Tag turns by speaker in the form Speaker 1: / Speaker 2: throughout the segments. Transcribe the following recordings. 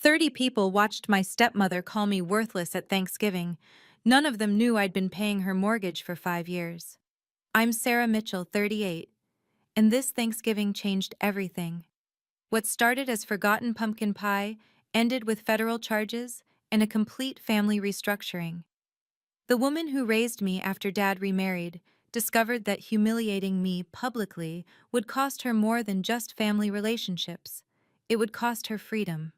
Speaker 1: 30 people watched my stepmother call me worthless at Thanksgiving. None of them knew I'd been paying her mortgage for 5 years. I'm Sarah Mitchell, 38, and this Thanksgiving changed everything. What started as forgotten pumpkin pie ended with federal charges and a complete family restructuring. The woman who raised me after Dad remarried discovered that humiliating me publicly would cost her more than just family relationships. It would cost her freedom.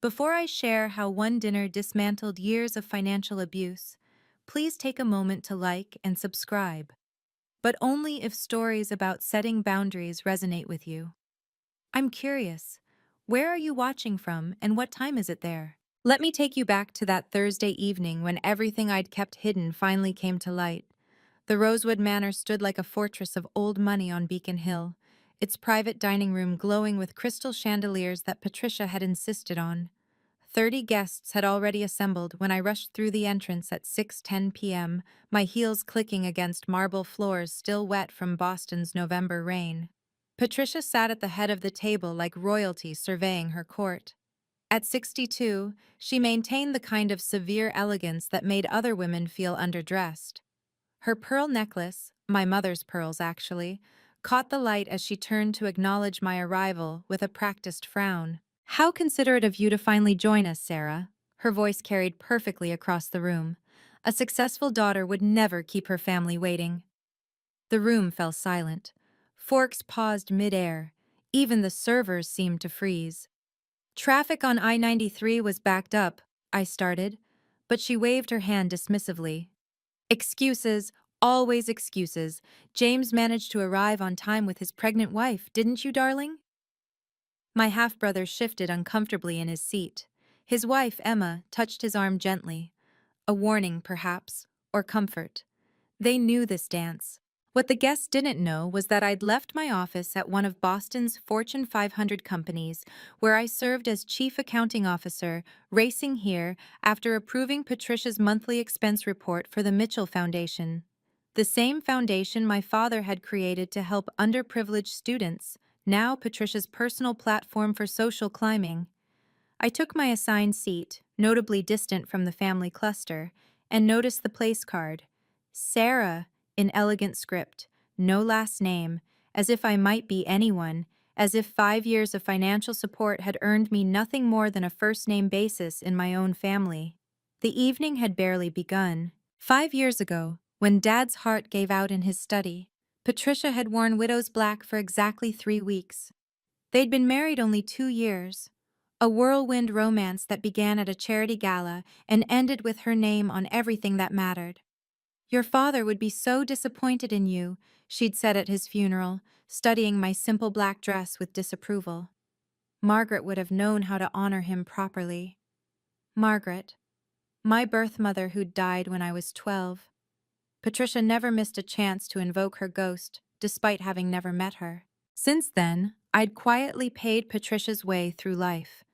Speaker 1: Before I share how one dinner dismantled years of financial abuse, please take a moment to like and subscribe, but only if stories about setting boundaries resonate with you. I'm curious, where are you watching from and what time is it there? Let me take you back to that Thursday evening when everything I'd kept hidden finally came to light. The Rosewood Manor stood like a fortress of old money on Beacon Hill, its private dining room glowing with crystal chandeliers that Patricia had insisted on. 30 guests had already assembled when I rushed through the entrance at 6:10 p.m., my heels clicking against marble floors still wet from Boston's November rain. Patricia sat at the head of the table like royalty surveying her court. At 62, she maintained the kind of severe elegance that made other women feel underdressed. Her pearl necklace, my mother's pearls actually, caught the light as she turned to acknowledge my arrival with a practiced frown. "How considerate of you to finally join us, Sarah." Her voice carried perfectly across the room. A successful daughter would never keep her family waiting. The room fell silent. Forks paused mid-air. Even the servers seemed to freeze. "Traffic on I-93 was backed up," I started, but she waved her hand dismissively. "Excuses, always excuses. James managed to arrive on time with his pregnant wife, didn't you, darling?" My half-brother shifted uncomfortably in his seat. His wife, Emma, touched his arm gently. A warning, perhaps, or comfort. They knew this dance. What the guests didn't know was that I'd left my office at one of Boston's Fortune 500 companies, where I served as chief accounting officer, racing here after approving Patricia's monthly expense report for the Mitchell Foundation. The same foundation my father had created to help underprivileged students, now Patricia's personal platform for social climbing. I took my assigned seat, notably distant from the family cluster, and noticed the place card. Sarah, in elegant script, no last name, as if I might be anyone, as if 5 years of financial support had earned me nothing more than a first-name basis in my own family. The evening had barely begun. 5 years ago, when Dad's heart gave out in his study, Patricia had worn widow's black for exactly 3 weeks. They'd been married only 2 years. A whirlwind romance that began at a charity gala and ended with her name on everything that mattered. "Your father would be so disappointed in you," she'd said at his funeral, studying my simple black dress with disapproval. Margaret would have known how to honor him properly. Margaret, my birth mother who'd died when I was 12. Patricia never missed a chance to invoke her ghost, despite having never met her. Since then, I'd quietly paid Patricia's way through life.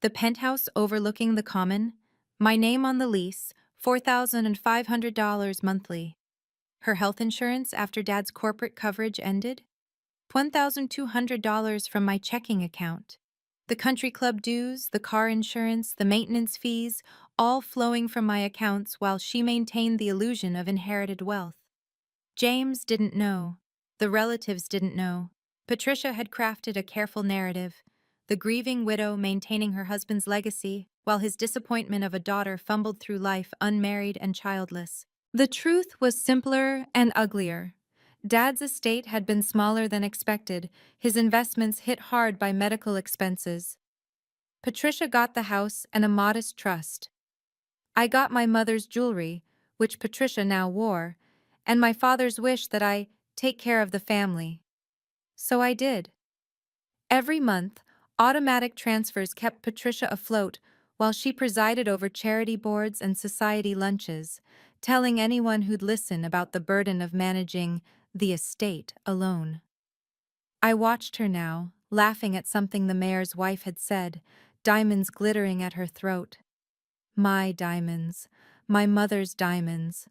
Speaker 1: The penthouse overlooking the common, my name on the lease, $4,500 monthly. Her health insurance after Dad's corporate coverage ended? $1,200 from my checking account. The country club dues, the car insurance, the maintenance fees, all flowing from my accounts while she maintained the illusion of inherited wealth. James didn't know. The relatives didn't know. Patricia had crafted a careful narrative, the grieving widow maintaining her husband's legacy, while his disappointment of a daughter fumbled through life unmarried and childless. The truth was simpler and uglier. Dad's estate had been smaller than expected, his investments hit hard by medical expenses. Patricia got the house and a modest trust. I got my mother's jewelry, which Patricia now wore, and my father's wish that I take care of the family. So I did. Every month, automatic transfers kept Patricia afloat while she presided over charity boards and society lunches, telling anyone who'd listen about the burden of managing the estate alone. I watched her now, laughing at something the mayor's wife had said, diamonds glittering at her throat. My diamonds, my mother's diamonds,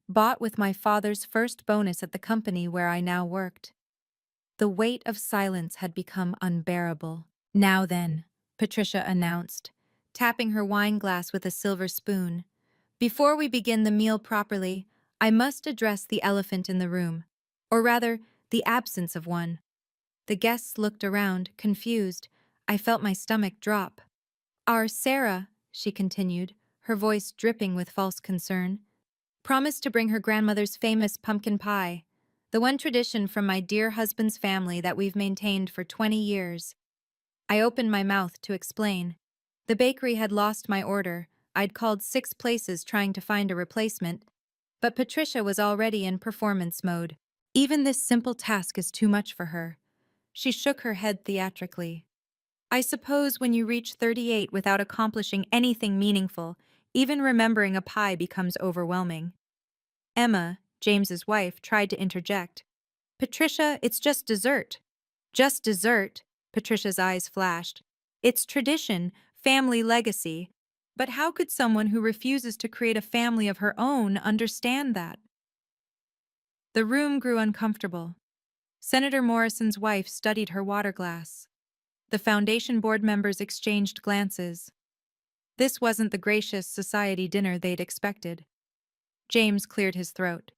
Speaker 1: bought with my father's first bonus at the company where I now worked. The weight of silence had become unbearable. "Now then," Patricia announced, tapping her wine glass with a silver spoon. Before we begin the meal properly, I must address the elephant in the room, or rather, the absence of one. The guests looked around, confused. I felt my stomach drop. Our Sarah, she continued, her voice dripping with false concern, promised to bring her grandmother's famous pumpkin pie, the one tradition from my dear husband's family that we've maintained for 20 years. I opened my mouth to explain. The bakery had lost my order. I'd called 6 places trying to find a replacement, but Patricia was already in performance mode. Even this simple task is too much for her. She shook her head theatrically. I suppose when you reach 38 without accomplishing anything meaningful, even remembering a pie becomes overwhelming. Emma, James's wife, tried to interject. Patricia, it's just dessert. Just dessert, Patricia's eyes flashed. It's tradition, family legacy. But how could someone who refuses to create a family of her own understand that? The room grew uncomfortable. Senator Morrison's wife studied her water glass. The foundation board members exchanged glances. This wasn't the gracious society dinner they'd expected. James cleared his throat.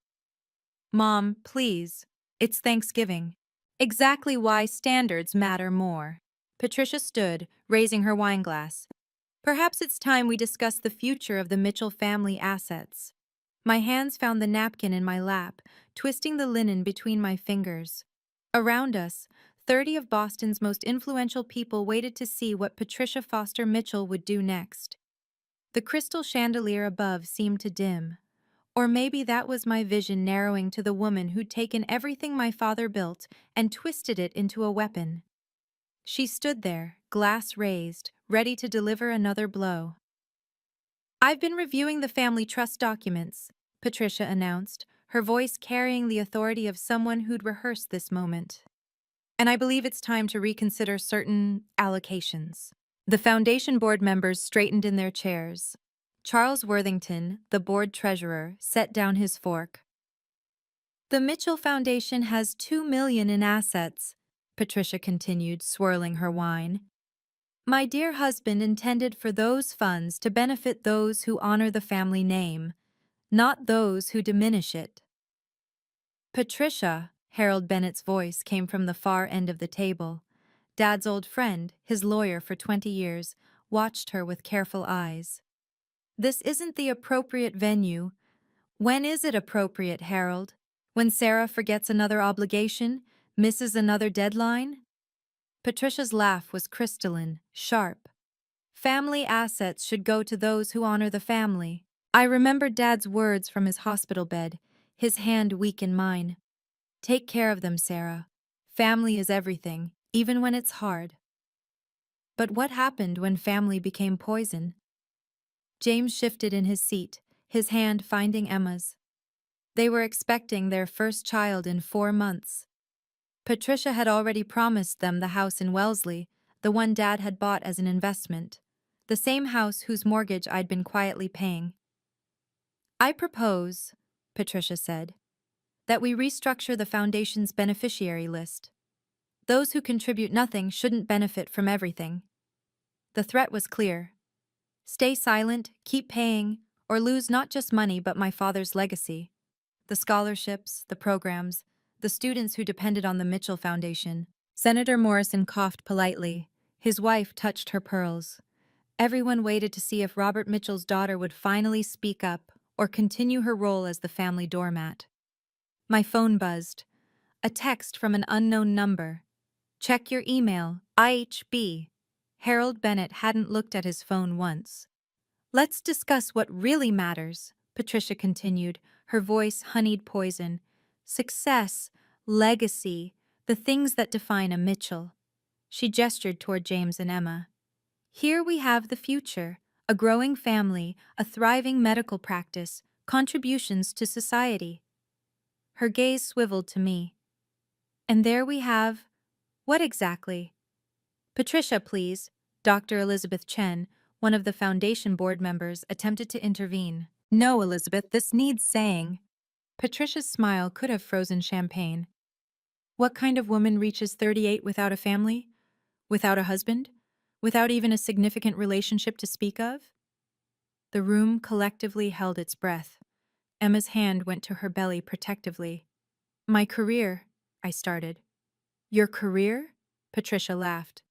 Speaker 1: Mom, please. It's Thanksgiving. Exactly why standards matter more. Patricia stood, raising her wine glass. Perhaps it's time we discuss the future of the Mitchell family assets. My hands found the napkin in my lap, twisting the linen between my fingers. Around us, 30 of Boston's most influential people waited to see what Patricia Foster Mitchell would do next. The crystal chandelier above seemed to dim. Or maybe that was my vision narrowing to the woman who'd taken everything my father built and twisted it into a weapon. She stood there, glass raised, ready to deliver another blow. I've been reviewing the family trust documents, Patricia announced, her voice carrying the authority of someone who'd rehearsed this moment. And I believe it's time to reconsider certain allocations. The foundation board members straightened in their chairs. Charles Worthington, the board treasurer, set down his fork. The Mitchell Foundation has $2 million in assets, Patricia continued, swirling her wine. My dear husband intended for those funds to benefit those who honor the family name, not those who diminish it. Patricia, Harold Bennett's voice came from the far end of the table. Dad's old friend, his lawyer for 20 years, watched her with careful eyes. This isn't the appropriate venue. When is it appropriate, Harold? When Sarah forgets another obligation, misses another deadline? Patricia's laugh was crystalline, sharp. Family assets should go to those who honor the family. I remembered Dad's words from his hospital bed, his hand weak in mine. Take care of them, Sarah. Family is everything, even when it's hard. But what happened when family became poison? James shifted in his seat, his hand finding Emma's. They were expecting their first child in 4 months. Patricia had already promised them the house in Wellesley, the one Dad had bought as an investment, the same house whose mortgage I'd been quietly paying. I propose, Patricia said, that we restructure the foundation's beneficiary list. Those who contribute nothing shouldn't benefit from everything. The threat was clear. Stay silent, keep paying, or lose not just money but my father's legacy. The scholarships, the programs, the students who depended on the Mitchell Foundation. Senator Morrison coughed politely. His wife touched her pearls. Everyone waited to see if Robert Mitchell's daughter would finally speak up or continue her role as the family doormat. My phone buzzed. A text from an unknown number. Check your email, IHB. Harold Bennett hadn't looked at his phone once. Let's discuss what really matters, Patricia continued, her voice honeyed poison. Success, legacy, the things that define a Mitchell. She gestured toward James and Emma. Here we have the future, a growing family, a thriving medical practice, contributions to society. Her gaze swiveled to me. And there we have... what exactly? Patricia, please. Dr. Elizabeth Chen, one of the foundation board members, attempted to intervene. No, Elizabeth, this needs saying. Patricia's smile could have frozen champagne. What kind of woman reaches 38 without a family? Without a husband? without even a significant relationship to speak of? The room collectively held its breath. Emma's hand went to her belly protectively. My career, I started. Your career? Patricia laughed.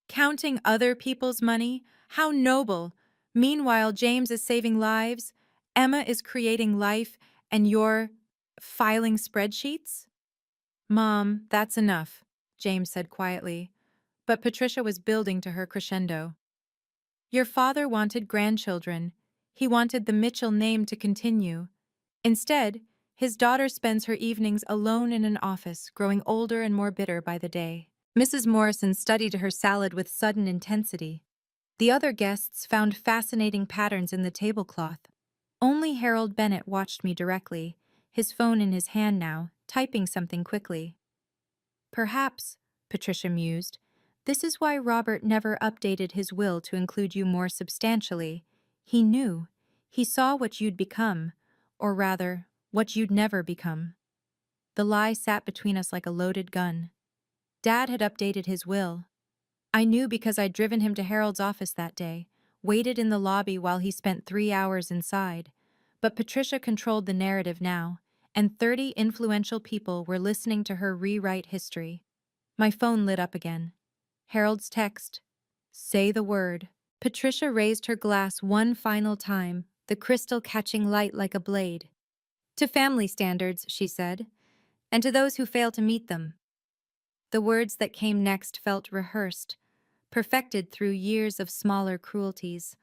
Speaker 1: Counting other people's money? How noble! Meanwhile, James is saving lives, Emma is creating life, and you're filing spreadsheets? Mom, that's enough, James said quietly, but Patricia was building to her crescendo. Your father wanted grandchildren. He wanted the Mitchell name to continue. Instead, his daughter spends her evenings alone in an office, growing older and more bitter by the day. Mrs. Morrison studied her salad with sudden intensity. The other guests found fascinating patterns in the tablecloth. Only Harold Bennett watched me directly, his phone in his hand now, typing something quickly. Perhaps, Patricia mused, this is why Robert never updated his will to include you more substantially. He knew. He saw what you'd become, or rather, what you'd never become. The lie sat between us like a loaded gun. Dad had updated his will. I knew because I'd driven him to Harold's office that day, waited in the lobby while he spent 3 hours inside. But Patricia controlled the narrative now, and 30 influential people were listening to her rewrite history. My phone lit up again. Harold's text. Say the word. Patricia raised her glass one final time, the crystal catching light like a blade. To family standards, she said, and to those who fail to meet them. The words that came next felt rehearsed, perfected through years of smaller cruelties.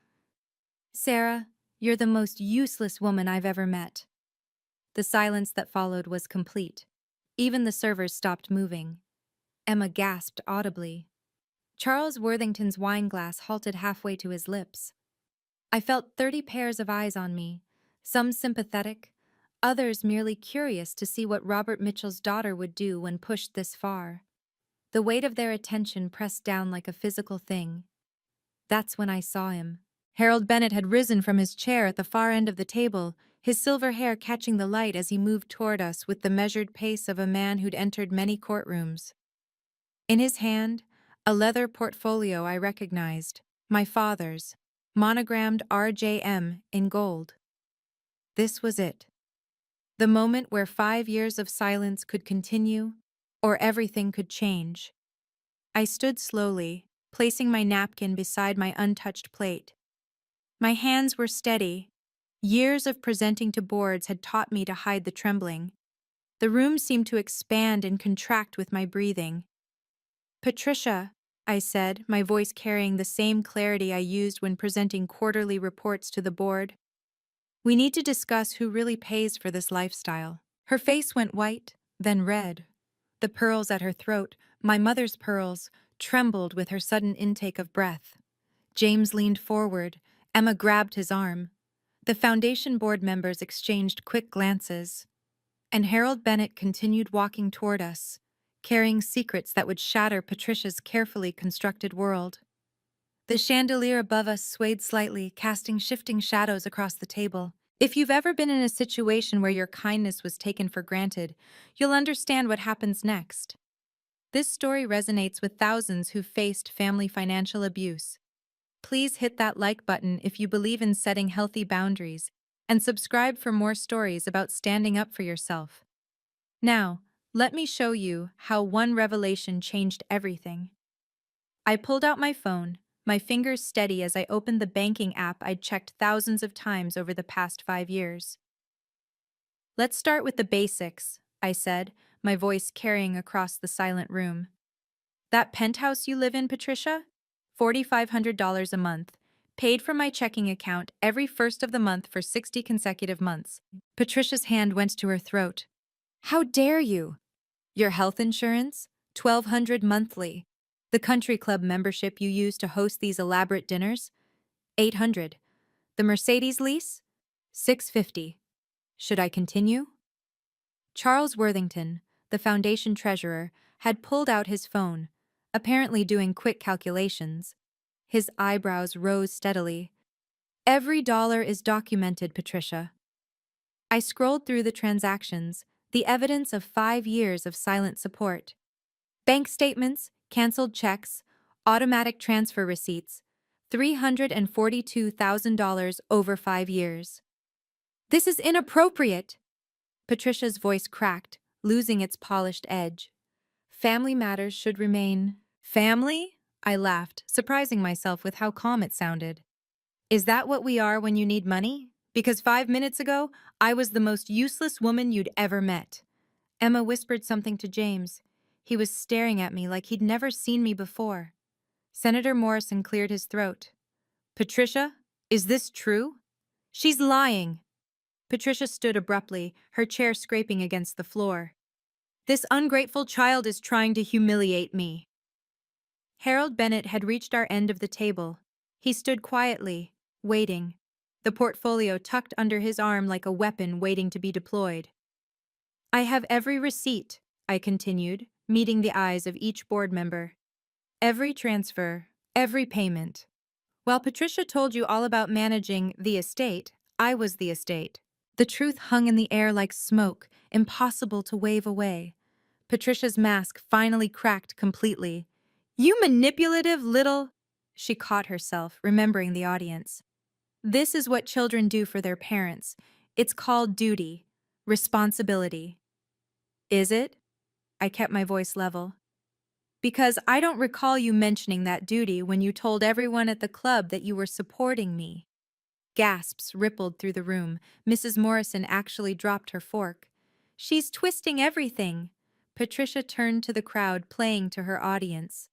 Speaker 1: Sarah, you're the most useless woman I've ever met. The silence that followed was complete. Even the servers stopped moving. Emma gasped audibly. Charles Worthington's wine glass halted halfway to his lips. I felt 30 pairs of eyes on me, some sympathetic, others merely curious to see what Robert Mitchell's daughter would do when pushed this far. The weight of their attention pressed down like a physical thing. That's when I saw him. Harold Bennett had risen from his chair at the far end of the table, his silver hair catching the light as he moved toward us with the measured pace of a man who'd entered many courtrooms. In his hand, a leather portfolio I recognized, my father's, monogrammed RJM in gold. This was it. The moment where 5 years of silence could continue, or everything could change. I stood slowly, placing my napkin beside my untouched plate. My hands were steady. Years of presenting to boards had taught me to hide the trembling. The room seemed to expand and contract with my breathing. Patricia, I said, my voice carrying the same clarity I used when presenting quarterly reports to the board. We need to discuss who really pays for this lifestyle. Her face went white, then red. The pearls at her throat, my mother's pearls, trembled with her sudden intake of breath. James leaned forward. Emma grabbed his arm. The foundation board members exchanged quick glances. And Harold Bennett continued walking toward us, carrying secrets that would shatter Patricia's carefully constructed world. The chandelier above us swayed slightly, casting shifting shadows across the table. If you've ever been in a situation where your kindness was taken for granted, you'll understand what happens next. This story resonates with thousands who've faced family financial abuse. Please hit that like button if you believe in setting healthy boundaries, and subscribe for more stories about standing up for yourself. Now, let me show you how one revelation changed everything. I pulled out my phone, my fingers steady as I opened the banking app I'd checked thousands of times over the past 5 years. Let's start with the basics, I said, my voice carrying across the silent room. That penthouse you live in, Patricia? $4,500 a month. Paid from my checking account every first of the month for 60 consecutive months. Patricia's hand went to her throat. How dare you? Your health insurance? $1,200 monthly. The country club membership you use to host these elaborate dinners? $800. The Mercedes lease? $650. Should I continue? Charles Worthington, the foundation treasurer, had pulled out his phone, apparently doing quick calculations. His eyebrows rose steadily. Every dollar is documented, Patricia. I scrolled through the transactions, the evidence of 5 years of silent support. Bank statements, canceled checks, Automatic transfer receipts, $342,000 over 5 years. This is inappropriate. Patricia's voice cracked, losing its polished edge. Family matters should remain. Family? I laughed, surprising myself with how calm it sounded. Is that what we are when you need money? Because 5 minutes ago, I was the most useless woman you'd ever met. Emma whispered something to James. He was staring at me like he'd never seen me before. Senator Morrison cleared his throat. Patricia, is this true? She's lying. Patricia stood abruptly, her chair scraping against the floor. This ungrateful child is trying to humiliate me. Harold Bennett had reached our end of the table. He stood quietly, waiting, the portfolio tucked under his arm like a weapon waiting to be deployed. I have every receipt, I continued, meeting the eyes of each board member. Every transfer, every payment. While Patricia told you all about managing the estate, I was the estate. The truth hung in the air like smoke, impossible to wave away. Patricia's mask finally cracked completely. You manipulative little... She caught herself, remembering the audience. This is what children do for their parents. It's called duty, responsibility. Is it? I kept my voice level. Because I don't recall you mentioning that duty when you told everyone at the club that you were supporting me. Gasps rippled through the room. Mrs. Morrison actually dropped her fork. She's twisting everything. Patricia turned to the crowd, playing to her audience.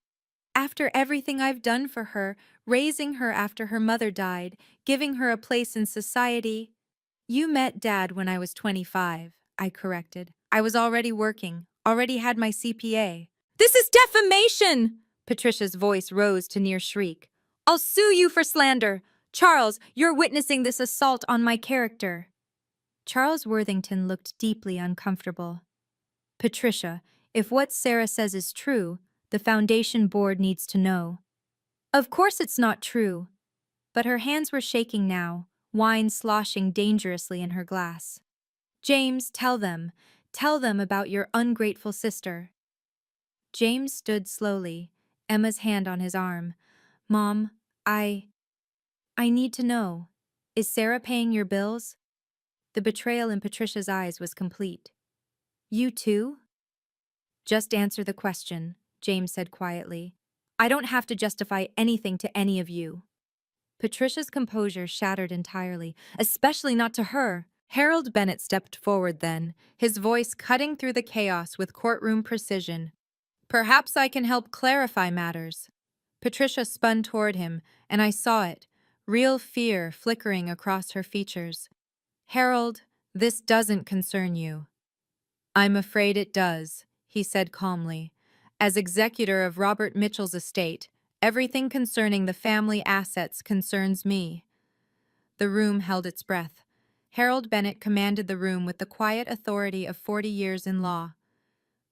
Speaker 1: After everything I've done for her, raising her after her mother died, giving her a place in society. You met Dad when I was 25, I corrected. I was already working, already had my CPA. This is defamation! Patricia's voice rose to near shriek. I'll sue you for slander. Charles, you're witnessing this assault on my character. Charles Worthington looked deeply uncomfortable. Patricia, if what Sarah says is true, the foundation board needs to know. Of course it's not true. But her hands were shaking now, wine sloshing dangerously in her glass. James, tell them about your ungrateful sister. James stood slowly, Emma's hand on his arm. Mom, I need to know. Is Sarah paying your bills? The betrayal in Patricia's eyes was complete. You too? Just answer the question, James said quietly. I don't have to justify anything to any of you. Patricia's composure shattered entirely, especially not to her. Harold Bennett stepped forward then, his voice cutting through the chaos with courtroom precision. Perhaps I can help clarify matters. Patricia spun toward him, and I saw it, real fear flickering across her features. Harold, this doesn't concern you. I'm afraid it does, he said calmly. As executor of Robert Mitchell's estate, everything concerning the family assets concerns me. The room held its breath. Harold Bennett commanded the room with the quiet authority of 40 years in law.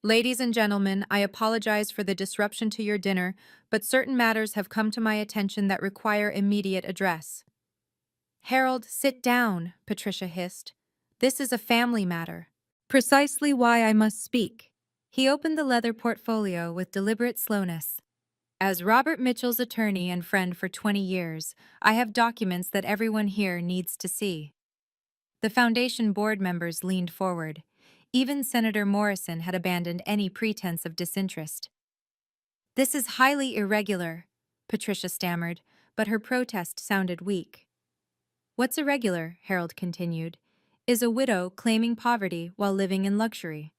Speaker 1: Ladies and gentlemen, I apologize for the disruption to your dinner, but certain matters have come to my attention that require immediate address. Harold, sit down, Patricia hissed. This is a family matter. Precisely why I must speak. He opened the leather portfolio with deliberate slowness. As Robert Mitchell's attorney and friend for 20 years, I have documents that everyone here needs to see. The foundation board members leaned forward. Even Senator Morrison had abandoned any pretense of disinterest. This is highly irregular, Patricia stammered, but her protest sounded weak. What's irregular, Harold continued, is a widow claiming poverty while living in luxury.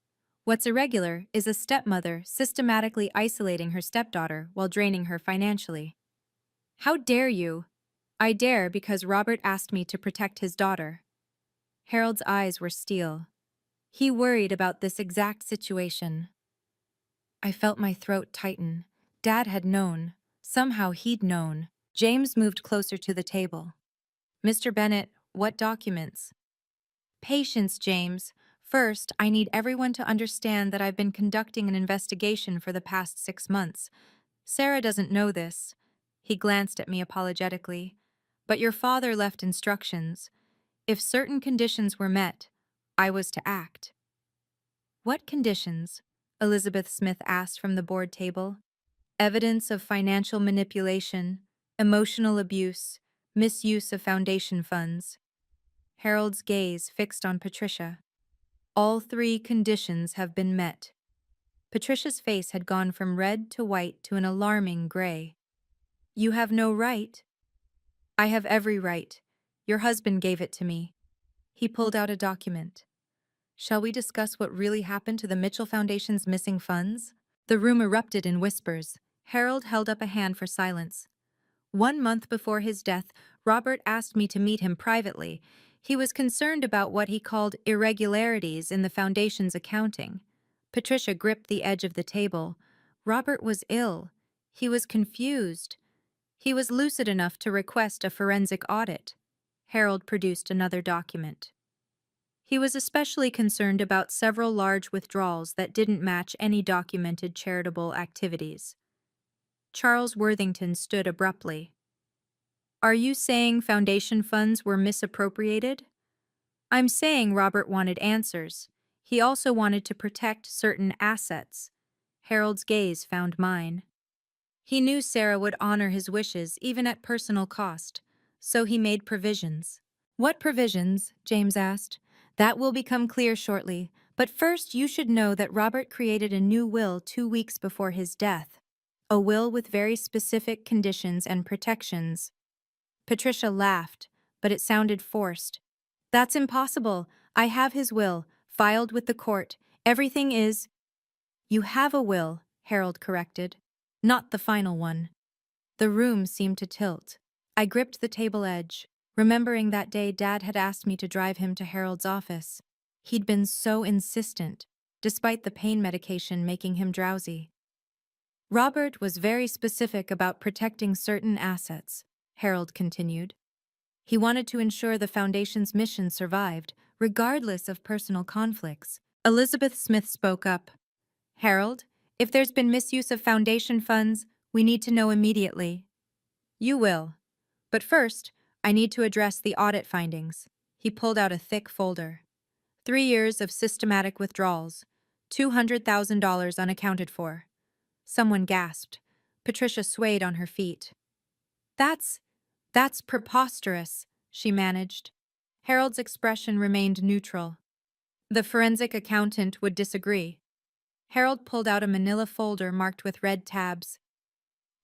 Speaker 1: What's irregular is a stepmother systematically isolating her stepdaughter while draining her financially. How dare you? I dare because Robert asked me to protect his daughter. Harold's eyes were steel. He worried about this exact situation. I felt my throat tighten. Dad had known. Somehow he'd known. James moved closer to the table. Mr. Bennett, what documents? Patience, James. First, I need everyone to understand that I've been conducting an investigation for the past 6 months. Sarah doesn't know this. He glanced at me apologetically. But your father left instructions. If certain conditions were met, I was to act. What conditions? Elizabeth Smith asked from the board table. Evidence of financial manipulation, emotional abuse, misuse of foundation funds. Harold's gaze fixed on Patricia. All three conditions have been met. Patricia's face had gone from red to white to an alarming gray. You have no right. I have every right. Your husband gave it to me. He pulled out a document. Shall we discuss what really happened to the Mitchell Foundation's missing funds? The room erupted in whispers. Harold held up a hand for silence. 1 month before his death, Robert asked me to meet him privately. He was concerned about what he called irregularities in the Foundation's accounting. Patricia gripped the edge of the table. Robert was ill. He was confused. He was lucid enough to request a forensic audit. Harold produced another document. He was especially concerned about several large withdrawals that didn't match any documented charitable activities. Charles Worthington stood abruptly. Are you saying foundation funds were misappropriated? I'm saying Robert wanted answers. He also wanted to protect certain assets. Harold's gaze found mine. He knew Sarah would honor his wishes even at personal cost, so he made provisions. What provisions? James asked. That will become clear shortly, but first you should know that Robert created a new will 2 weeks before his death. A will with very specific conditions and protections. Patricia laughed, but it sounded forced. That's impossible. I have his will, filed with the court. Everything is— You have a will, Harold corrected. Not the final one. The room seemed to tilt. I gripped the table edge, remembering that day Dad had asked me to drive him to Harold's office. He'd been so insistent, despite the pain medication making him drowsy. Robert was very specific about protecting certain assets, Harold continued. He wanted to ensure the Foundation's mission survived, regardless of personal conflicts. Elizabeth Smith spoke up. Harold, if there's been misuse of Foundation funds, we need to know immediately. You will. But first, I need to address the audit findings. He pulled out a thick folder. 3 years of systematic withdrawals, $200,000 unaccounted for. Someone gasped. Patricia swayed on her feet. That's preposterous, she managed. Harold's expression remained neutral. The forensic accountant would disagree. Harold pulled out a manila folder marked with red tabs.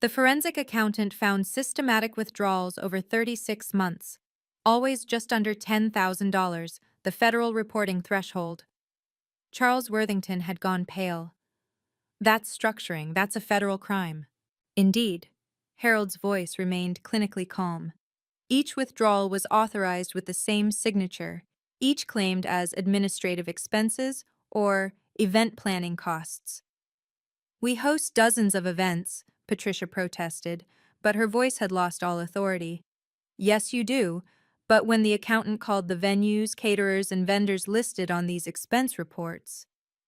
Speaker 1: The forensic accountant found systematic withdrawals over 36 months, always just under $10,000, the federal reporting threshold. Charles Worthington had gone pale. That's structuring, that's a federal crime. Indeed. Harold's voice remained clinically calm. Each withdrawal was authorized with the same signature, each claimed as administrative expenses or event planning costs. We host dozens of events, Patricia protested, but her voice had lost all authority. Yes, you do, but when the accountant called the venues, caterers, and vendors listed on these expense reports—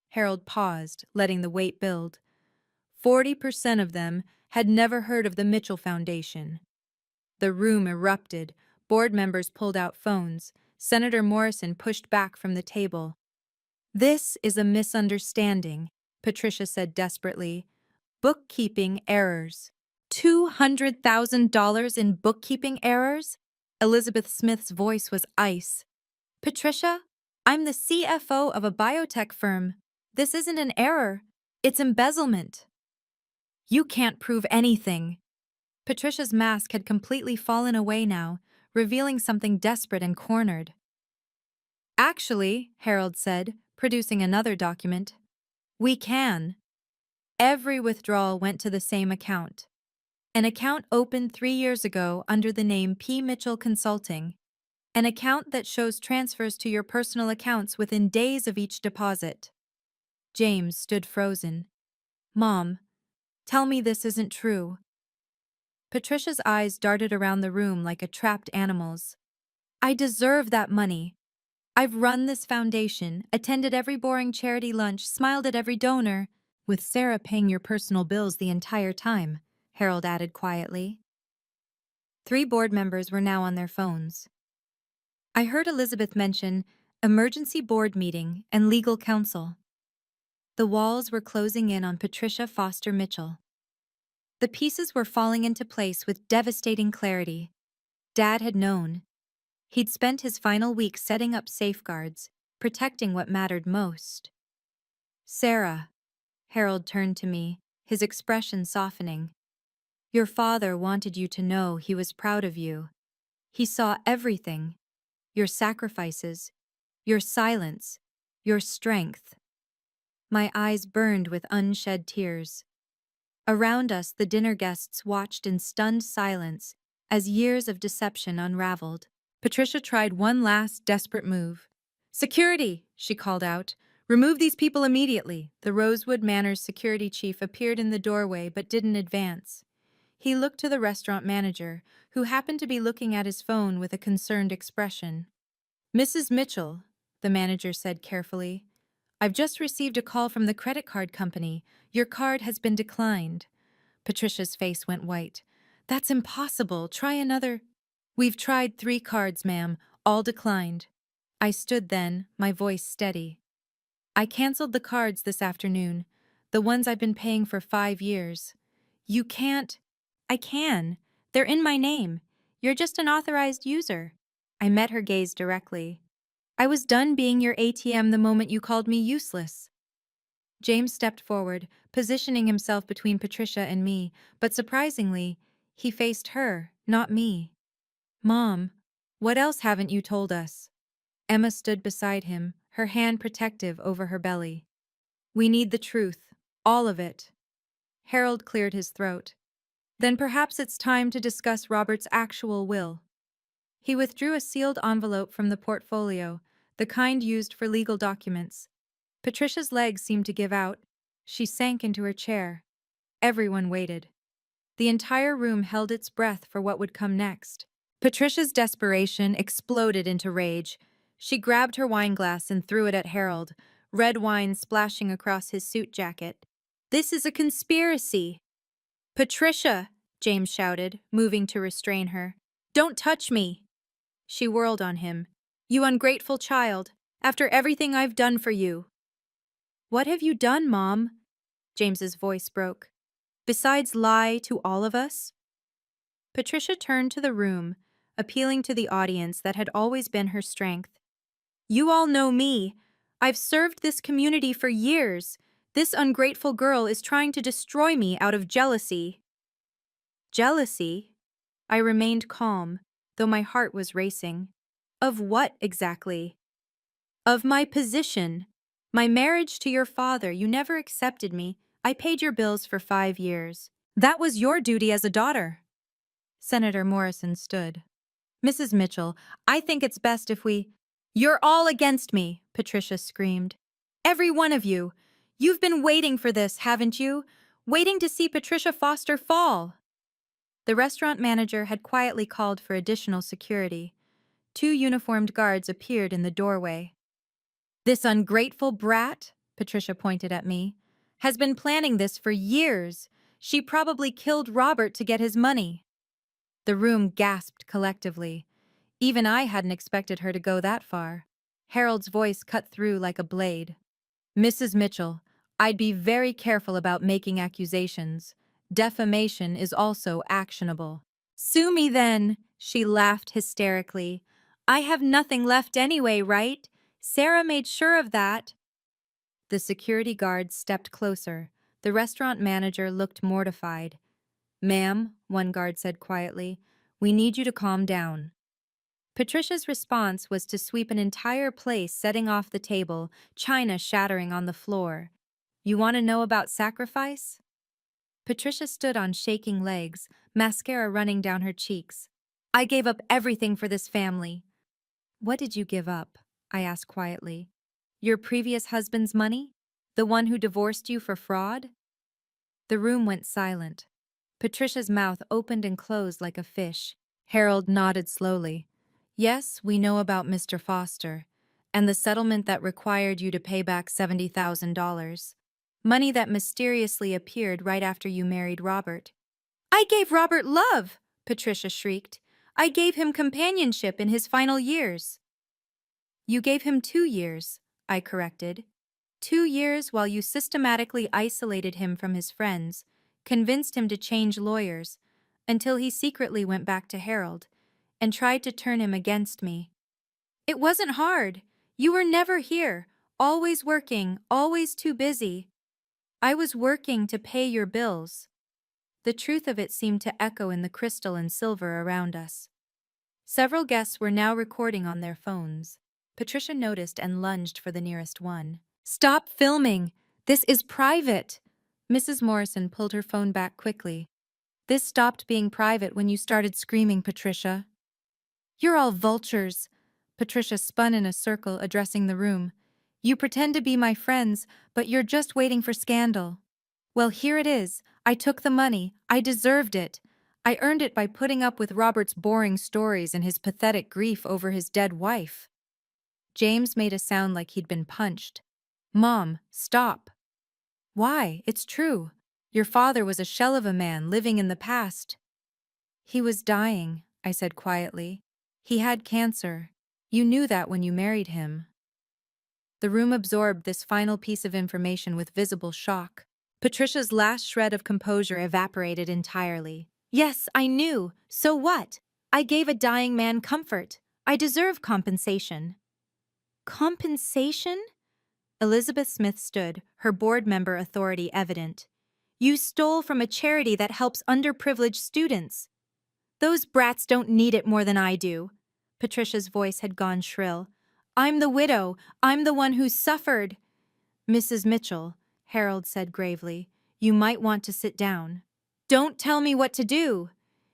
Speaker 1: Harold paused, letting the weight build. 40% of them had never heard of the Mitchell Foundation. The room erupted. Board members pulled out phones. Senator Morrison pushed back from the table. This is a misunderstanding, Patricia said desperately. Bookkeeping errors. $200,000 in bookkeeping errors? Elizabeth Smith's voice was ice. Patricia, I'm the CFO of a biotech firm. This isn't an error. It's embezzlement. You can't prove anything. Patricia's mask had completely fallen away now, revealing something desperate and cornered. Actually, Harold said, producing another document, we can. Every withdrawal went to the same account. An account opened 3 years ago under the name P. Mitchell Consulting. An account that shows transfers to your personal accounts within days of each deposit. James stood frozen. Mom, tell me this isn't true. Patricia's eyes darted around the room like a trapped animal's. I deserve that money. I've run this foundation, attended every boring charity lunch, smiled at every donor, with Sarah paying your personal bills the entire time, Harold added quietly. 3 board members were now on their phones. I heard Elizabeth mention emergency board meeting and legal counsel. The walls were closing in on Patricia Foster Mitchell. The pieces were falling into place with devastating clarity. Dad had known. He'd spent his final week setting up safeguards, protecting what mattered most. Sarah, Harold turned to me, his expression softening. Your father wanted you to know he was proud of you. He saw everything, your sacrifices, your silence, your strength. My eyes burned with unshed tears. Around us, the dinner guests watched in stunned silence as years of deception unraveled. Patricia tried one last desperate move. Security, she called out. Remove these people immediately. The Rosewood Manor's security chief appeared in the doorway but didn't advance. He looked to the restaurant manager, who happened to be looking at his phone with a concerned expression. Mrs. Mitchell, the manager said carefully, I've just received a call from the credit card company. Your card has been declined. Patricia's face went white. That's impossible. Try another. We've tried 3 cards, ma'am, all declined. I stood then, my voice steady. I canceled the cards this afternoon, the ones I've been paying for 5 years. You can't. I can. They're in my name. You're just an authorized user. I met her gaze directly. I was done being your ATM the moment you called me useless. James stepped forward, positioning himself between Patricia and me, but surprisingly, he faced her, not me. Mom, what else haven't you told us? Emma stood beside him, her hand protective over her belly. We need the truth, all of it. Harold cleared his throat. Then perhaps it's time to discuss Robert's actual will. He withdrew a sealed envelope from the portfolio, the kind used for legal documents. Patricia's legs seemed to give out. She sank into her chair. Everyone waited. The entire room held its breath for what would come next. Patricia's desperation exploded into rage. She grabbed her wineglass and threw it at Harold, red wine splashing across his suit jacket. This is a conspiracy. Patricia, James shouted, moving to restrain her. Don't touch me. She whirled on him. You ungrateful child, after everything I've done for you. What have you done, Mom? James's voice broke. Besides lie to all of us? Patricia turned to the room, appealing to the audience that had always been her strength. You all know me. I've served this community for years. This ungrateful girl is trying to destroy me out of jealousy. Jealousy? I remained calm, though my heart was racing. Of what exactly? Of my position. My marriage to your father. You never accepted me. I paid your bills for 5 years. That was your duty as a daughter. Senator Morrison stood. Mrs. Mitchell, I think it's best if we— You're all against me, Patricia screamed. Every one of you. You've been waiting for this, haven't you? Waiting to see Patricia Foster fall. The restaurant manager had quietly called for additional security. 2 uniformed guards appeared in the doorway. This ungrateful brat, Patricia pointed at me, has been planning this for years. She probably killed Robert to get his money. The room gasped collectively. Even I hadn't expected her to go that far. Harold's voice cut through like a blade. Mrs. Mitchell, I'd be very careful about making accusations. Defamation is also actionable. Sue me then, she laughed hysterically. I have nothing left anyway, right? Sarah made sure of that. The security guard stepped closer. The restaurant manager looked mortified. Ma'am, one guard said quietly, we need you to calm down. Patricia's response was to sweep an entire place, setting off the table, china shattering on the floor. You want to know about sacrifice? Patricia stood on shaking legs, mascara running down her cheeks. I gave up everything for this family. What did you give up? I asked quietly. Your previous husband's money? The one who divorced you for fraud? The room went silent. Patricia's mouth opened and closed like a fish. Harold nodded slowly. Yes, we know about Mr. Foster, and the settlement that required you to pay back $70,000. Money that mysteriously appeared right after you married Robert. I gave Robert love, Patricia shrieked. I gave him companionship in his final years. You gave him 2 years, I corrected. 2 years while you systematically isolated him from his friends, convinced him to change lawyers, until he secretly went back to Harold and tried to turn him against me. It wasn't hard. You were never here, always working, always too busy. I was working to pay your bills. The truth of it seemed to echo in the crystal and silver around us. Several guests were now recording on their phones. Patricia noticed and lunged for the nearest one. "Stop filming! This is private!" Mrs. Morrison pulled her phone back quickly. "This stopped being private when you started screaming, Patricia." "You're all vultures." Patricia spun in a circle, addressing the room. "You pretend to be my friends, but you're just waiting for scandal. Well, here it is. I took the money. I deserved it. I earned it by putting up with Robert's boring stories and his pathetic grief over his dead wife." James made a sound like he'd been punched. "Mom, stop." "Why? It's true. Your father was a shell of a man living in the past." "He was dying," I said quietly. "He had cancer. You knew that when you married him." The room absorbed this final piece of information with visible shock. Patricia's last shred of composure evaporated entirely. "Yes, I knew. So what? I gave a dying man comfort. I deserve compensation." "Compensation?" Elizabeth Smith stood, her board member authority evident. "You stole from a charity that helps underprivileged students. Those brats don't need it more than I do." Patricia's voice had gone shrill. "I'm the widow. I'm the one who's suffered." "Mrs. Mitchell," Harold said gravely, "you might want to sit down." "Don't tell me what to do."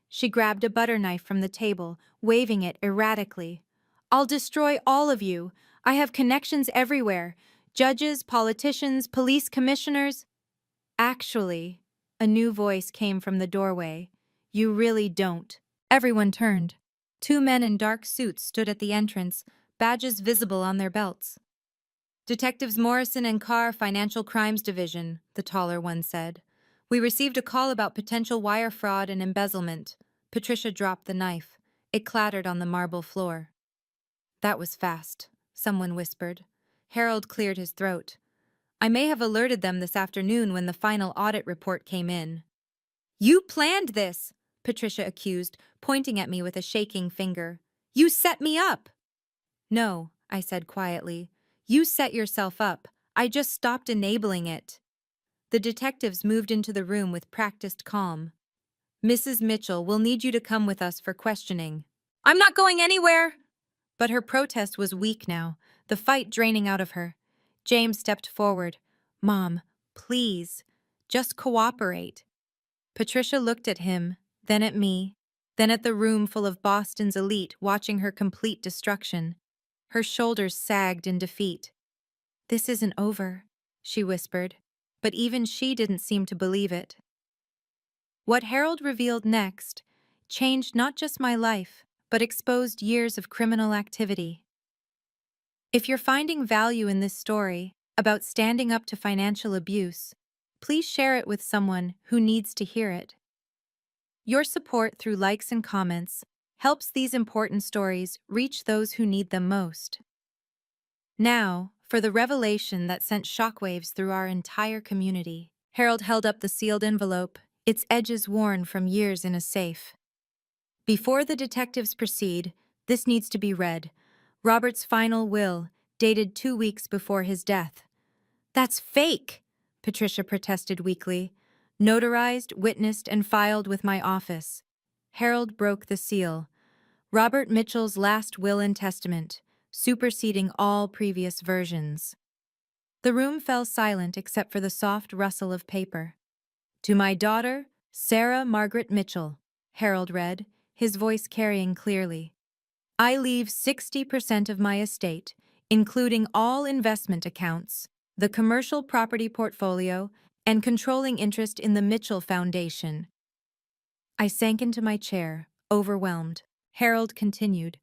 Speaker 1: She grabbed a butter knife from the table, waving it erratically. "I'll destroy all of you. I have connections everywhere. Judges, politicians, police commissioners." "Actually," a new voice came from the doorway, "you really don't." Everyone turned. Two men in dark suits stood at the entrance, badges visible on their belts. "Detectives Morrison and Carr, Financial Crimes Division," the taller one said. "We received a call about potential wire fraud and embezzlement." Patricia dropped the knife. It clattered on the marble floor. "That was fast," someone whispered. Harold cleared his throat. "I may have alerted them this afternoon when the final audit report came in." "You planned this," Patricia accused, pointing at me with a shaking finger. "You set me up." "No," I said quietly. "You set yourself up. I just stopped enabling it." The detectives moved into the room with practiced calm. "Mrs. Mitchell, we'll need you to come with us for questioning." "I'm not going anywhere!" But her protest was weak now, the fight draining out of her. James stepped forward. "Mom, please, just cooperate." Patricia looked at him, then at me, then at the room full of Boston's elite watching her complete destruction. Her shoulders sagged in defeat. "This isn't over," she whispered, but even she didn't seem to believe it. What Harold revealed next changed not just my life, but exposed years of criminal activity. If you're finding value in this story about standing up to financial abuse, please share it with someone who needs to hear it. Your support through likes and comments helps these important stories reach those who need them most. Now, for the revelation that sent shockwaves through our entire community. Harold held up the sealed envelope, its edges worn from years in a safe. "Before the detectives proceed, this needs to be read. Robert's final will, dated 2 weeks before his death." "That's fake," Patricia protested weakly. "Notarized, witnessed, and filed with my office." Harold broke the seal. "Robert Mitchell's last will and testament, superseding all previous versions." The room fell silent except for the soft rustle of paper. "To my daughter, Sarah Margaret Mitchell," Harold read, his voice carrying clearly. "I leave 60% of my estate, including all investment accounts, the commercial property portfolio, and controlling interest in the Mitchell Foundation." I sank into my chair, overwhelmed. Harold continued.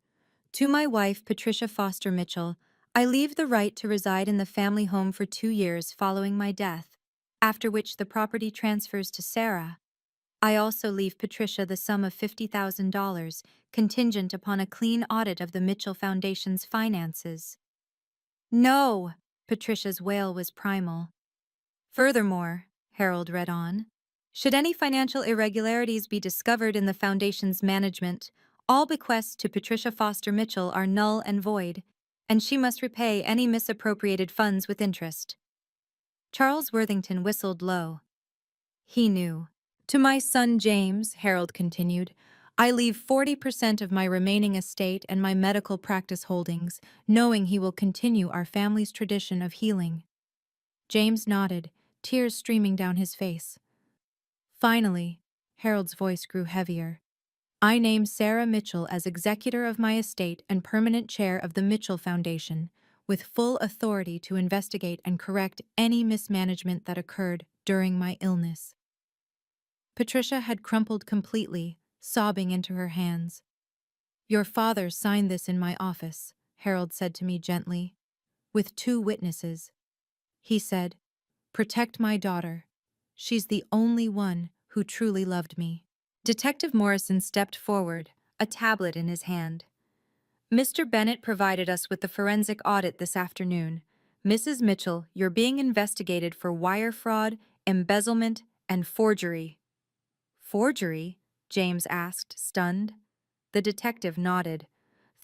Speaker 1: "To my wife, Patricia Foster Mitchell, I leave the right to reside in the family home for 2 years following my death, after which the property transfers to Sarah. I also leave Patricia the sum of $50,000, contingent upon a clean audit of the Mitchell Foundation's finances." "No!" Patricia's wail was primal. "Furthermore," Harold read on, Should any financial irregularities be discovered in the Foundation's management, all bequests to Patricia Foster Mitchell are null and void, and she must repay any misappropriated funds with interest. Charles Worthington whistled low. He knew. To my son James, Harold continued, I leave 40% of my remaining estate and my medical practice holdings, knowing he will continue our family's tradition of healing. James nodded, tears streaming down his face. Finally, Harold's voice grew heavier. I name Sarah Mitchell as executor of my estate and permanent chair of the Mitchell Foundation, with full authority to investigate and correct any mismanagement that occurred during my illness. Patricia had crumpled completely, sobbing into her hands. Your father signed this in my office, Harold said to me gently, with 2 witnesses. He said, protect my daughter. She's the only one who truly loved me. Detective Morrison stepped forward, a tablet in his hand. Mr. Bennett provided us with the forensic audit this afternoon. Mrs. Mitchell, you're being investigated for wire fraud, embezzlement, and forgery. Forgery? James asked, stunned. The detective nodded.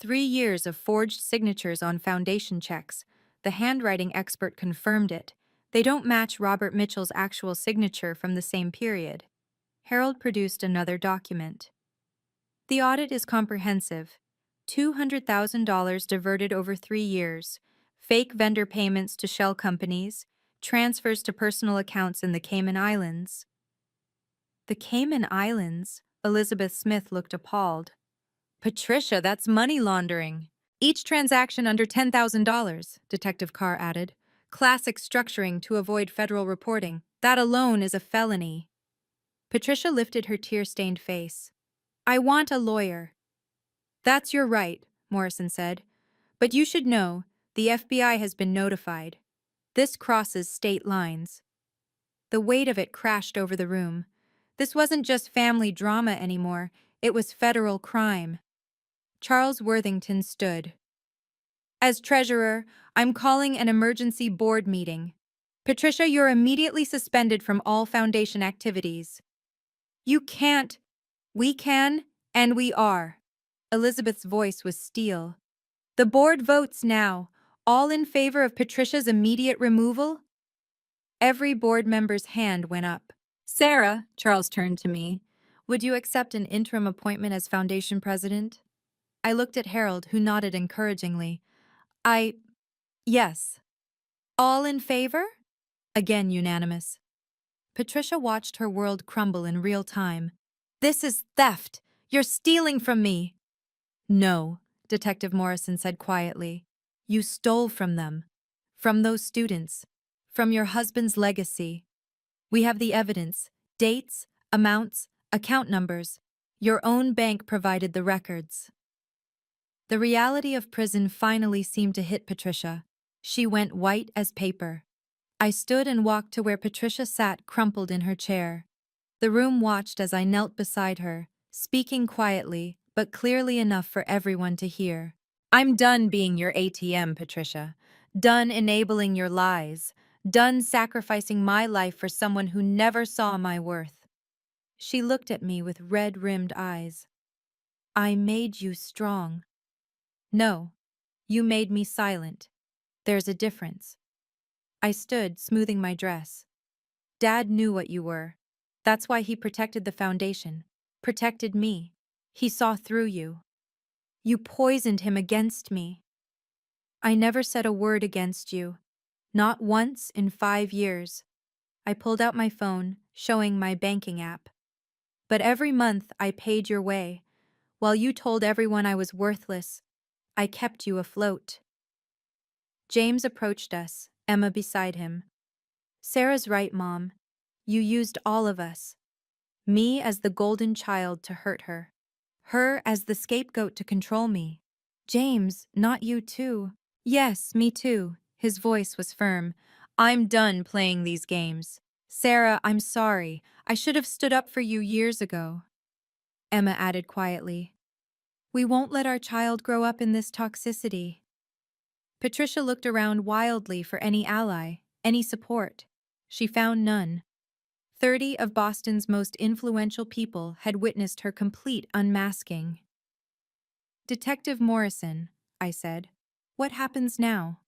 Speaker 1: 3 years of forged signatures on foundation checks. The handwriting expert confirmed it. They don't match Robert Mitchell's actual signature from the same period. Harold produced another document. The audit is comprehensive. $200,000 diverted over 3 years, fake vendor payments to shell companies, transfers to personal accounts in the Cayman Islands. The Cayman Islands? Elizabeth Smith looked appalled. Patricia, that's money laundering. Each transaction under $10,000, Detective Carr added. Classic structuring to avoid federal reporting. That alone is a felony. Patricia lifted her tear-stained face. I want a lawyer. That's your right, Morrison said. But you should know, the FBI has been notified. This crosses state lines. The weight of it crashed over the room. This wasn't just family drama anymore, it was federal crime. Charles Worthington stood. As treasurer, I'm calling an emergency board meeting. Patricia, you're immediately suspended from all foundation activities. You can't. We can, and we are. Elizabeth's voice was steel. The board votes now, all in favor of Patricia's immediate removal? Every board member's hand went up. Sarah, Charles turned to me, would you accept an interim appointment as foundation president? I looked at Harold, who nodded encouragingly. Yes. All in favor? Again unanimous. Patricia watched her world crumble in real time. This is theft. You're stealing from me. No, Detective Morrison said quietly. You stole from them. From those students. From your husband's legacy. We have the evidence, dates, amounts, account numbers. Your own bank provided the records. The reality of prison finally seemed to hit Patricia. She went white as paper. I stood and walked to where Patricia sat crumpled in her chair. The room watched as I knelt beside her, speaking quietly, but clearly enough for everyone to hear. I'm done being your ATM, Patricia. Done enabling your lies. Done sacrificing my life for someone who never saw my worth. She looked at me with red-rimmed eyes. I made you strong. No, you made me silent. There's a difference. I stood, smoothing my dress. Dad knew what you were. That's why he protected the foundation. Protected me. He saw through you. You poisoned him against me. I never said a word against you. Not once in 5 years. I pulled out my phone, showing my banking app. But every month I paid your way. While you told everyone I was worthless, I kept you afloat. James approached us, Emma beside him. Sarah's right, Mom. You used all of us. Me as the golden child to hurt her. Her as the scapegoat to control me. James, not you too. Yes, me too. His voice was firm. I'm done playing these games. Sarah, I'm sorry. I should have stood up for you years ago. Emma added quietly. We won't let our child grow up in this toxicity. Patricia looked around wildly for any ally, any support. She found none. 30 of Boston's most influential people had witnessed her complete unmasking. Detective Morrison, I said, what happens now?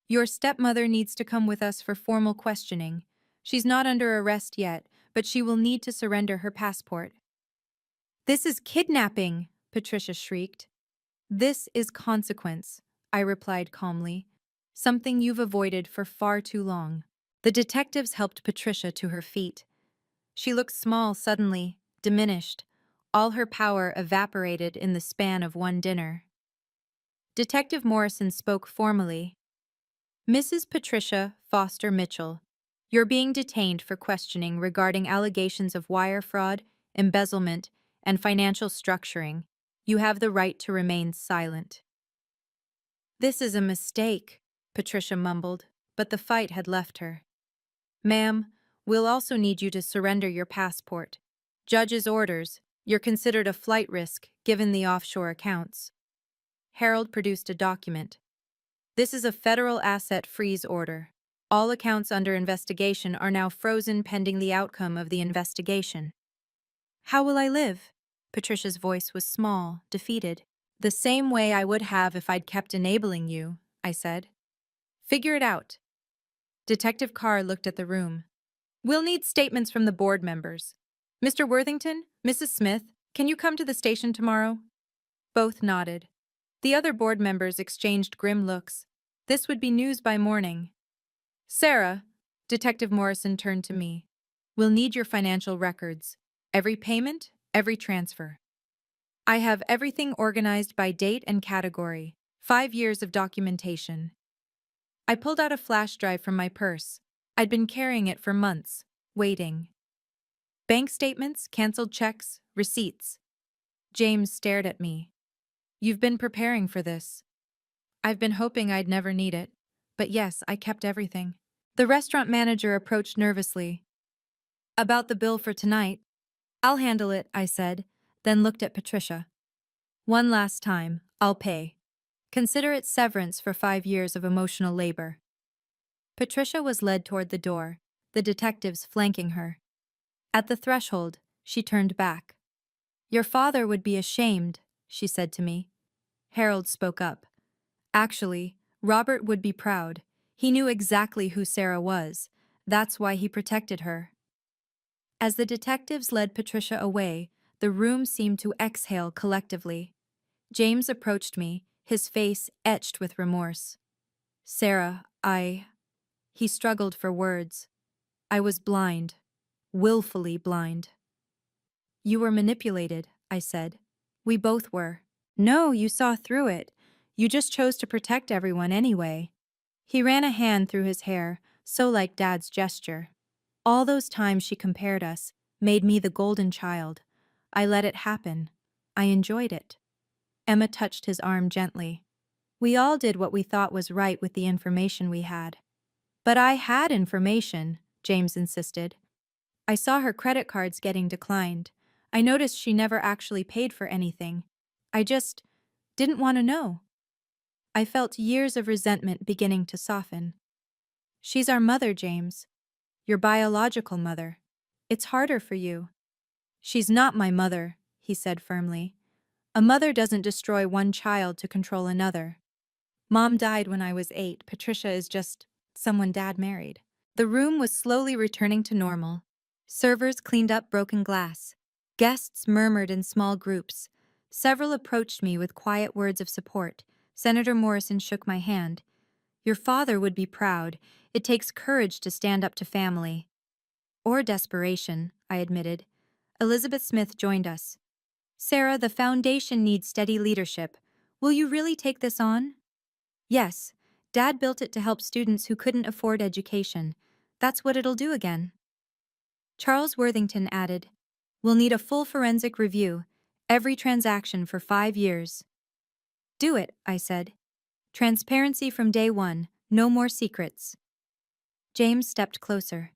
Speaker 1: Your stepmother needs to come with us for formal questioning. She's not under arrest yet, but she will need to surrender her passport. This is kidnapping, Patricia shrieked. This is consequence, I replied calmly. Something you've avoided for far too long. The detectives helped Patricia to her feet. She looked small suddenly, diminished. All her power evaporated in the span of one dinner. Detective Morrison spoke formally. Mrs. Patricia Foster Mitchell, you're being detained for questioning regarding allegations of wire fraud, embezzlement, and financial structuring. You have the right to remain silent. This is a mistake, Patricia mumbled, but the fight had left her. Ma'am, we'll also need you to surrender your passport. Judge's orders, you're considered a flight risk given the offshore accounts. Harold produced a document. This is a federal asset freeze order. All accounts under investigation are now frozen pending the outcome of the investigation. How will I live? Patricia's voice was small, defeated. The same way I would have if I'd kept enabling you, I said. Figure it out. Detective Carr looked at the room. We'll need statements from the board members. Mr. Worthington, Mrs. Smith, can you come to the station tomorrow? Both nodded. The other board members exchanged grim looks. This would be news by morning. Sarah, Detective Morrison turned to me. We'll need your financial records. Every payment, every transfer. I have everything organized by date and category. 5 years of documentation. I pulled out a flash drive from my purse. I'd been carrying it for months, waiting. Bank statements, canceled checks, receipts. James stared at me. You've been preparing for this. I've been hoping I'd never need it. But yes, I kept everything. The restaurant manager approached nervously. About the bill for tonight. I'll handle it, I said, then looked at Patricia. One last time, I'll pay. Consider it severance for 5 years of emotional labor. Patricia was led toward the door, the detectives flanking her. At the threshold, she turned back. Your father would be ashamed, she said to me. Harold spoke up. Actually, Robert would be proud. He knew exactly who Sarah was. That's why he protected her. As the detectives led Patricia away, the room seemed to exhale collectively. James approached me, his face etched with remorse. Sarah, He struggled for words. I was blind. Willfully blind. You were manipulated, I said. We both were. No, you saw through it. You just chose to protect everyone anyway. He ran a hand through his hair, so like Dad's gesture. All those times she compared us made me the golden child. I let it happen. I enjoyed it. Emma touched his arm gently. We all did what we thought was right with the information we had. But I had information, James insisted. I saw her credit cards getting declined. I noticed she never actually paid for anything. I just didn't want to know. I felt years of resentment beginning to soften. She's our mother, James. Your biological mother. It's harder for you. She's not my mother, he said firmly. A mother doesn't destroy one child to control another. Mom died when I was 8. Patricia is just someone Dad married. The room was slowly returning to normal. Servers cleaned up broken glass. Guests murmured in small groups. Several approached me with quiet words of support. Senator Morrison shook my hand. Your father would be proud. It takes courage to stand up to family. Or desperation, I admitted. Elizabeth Smith joined us. Sarah, the foundation needs steady leadership. Will you really take this on? Yes. Dad built it to help students who couldn't afford education. That's what it'll do again. Charles Worthington added, we'll need a full forensic review, every transaction for 5 years. Do it, I said. Transparency from day one, no more secrets. James stepped closer.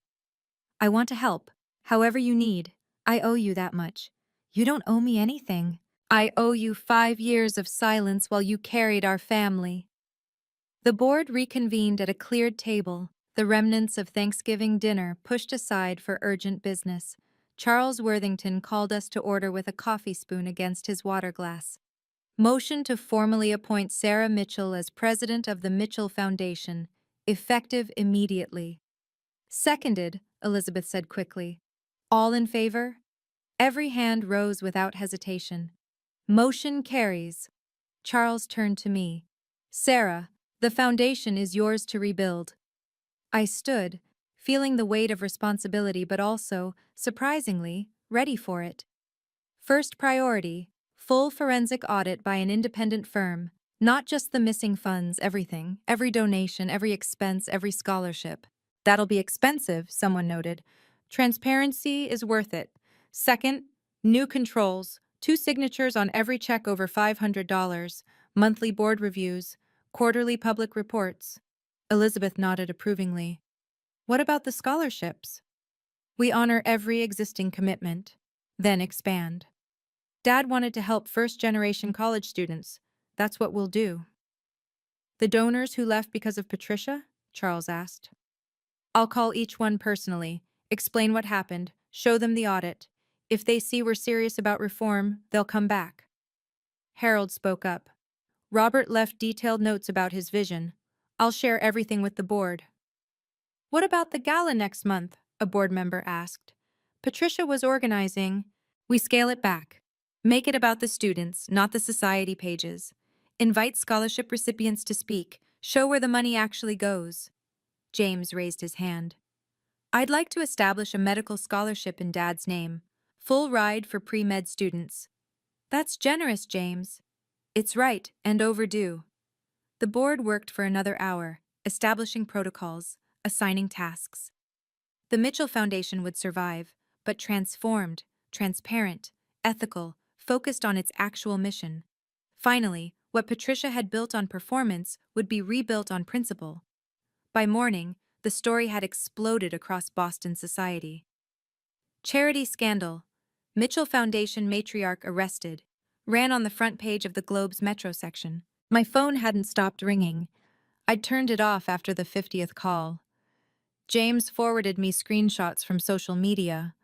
Speaker 1: I want to help, however you need. I owe you that much. You don't owe me anything. I owe you 5 years of silence while you carried our family. The board reconvened at a cleared table. the remnants of Thanksgiving dinner pushed aside for urgent business, Charles Worthington called us to order with a coffee spoon against his water glass. Motion to formally appoint Sarah Mitchell as president of the Mitchell Foundation, effective immediately. Seconded, Elizabeth said quickly. All in favor? Every hand rose without hesitation. Motion carries. Charles turned to me. Sarah, the foundation is yours to rebuild. I stood, feeling the weight of responsibility but also, surprisingly, ready for it. First priority, full forensic audit by an independent firm. Not just the missing funds, everything, every donation, every expense, every scholarship. That'll be expensive, someone noted. Transparency is worth it. Second, new controls, 2 signatures on every check over $500, monthly board reviews, quarterly public reports. Elizabeth nodded approvingly. What about the scholarships? We honor every existing commitment, then expand. Dad wanted to help first-generation college students. That's what we'll do. The donors who left because of Patricia? Charles asked. I'll call each one personally, explain what happened, show them the audit. If they see we're serious about reform, they'll come back. Harold spoke up. Robert left detailed notes about his vision. I'll share everything with the board. What about the gala next month? A board member asked. Patricia was organizing. We scale it back. Make it about the students, not the society pages. Invite scholarship recipients to speak. Show where the money actually goes. James raised his hand. I'd like to establish a medical scholarship in Dad's name. Full ride for pre-med students. That's generous, James. It's right and overdue. The board worked for another hour, establishing protocols, assigning tasks. The Mitchell Foundation would survive, but transformed, transparent, ethical, focused on its actual mission. Finally, what Patricia had built on performance would be rebuilt on principle. By morning, the story had exploded across Boston society. Charity scandal. Mitchell Foundation matriarch arrested. Ran on the front page of the Globe's Metro section. My phone hadn't stopped ringing. I'd turned it off after the 50th call. James forwarded me screenshots from social media.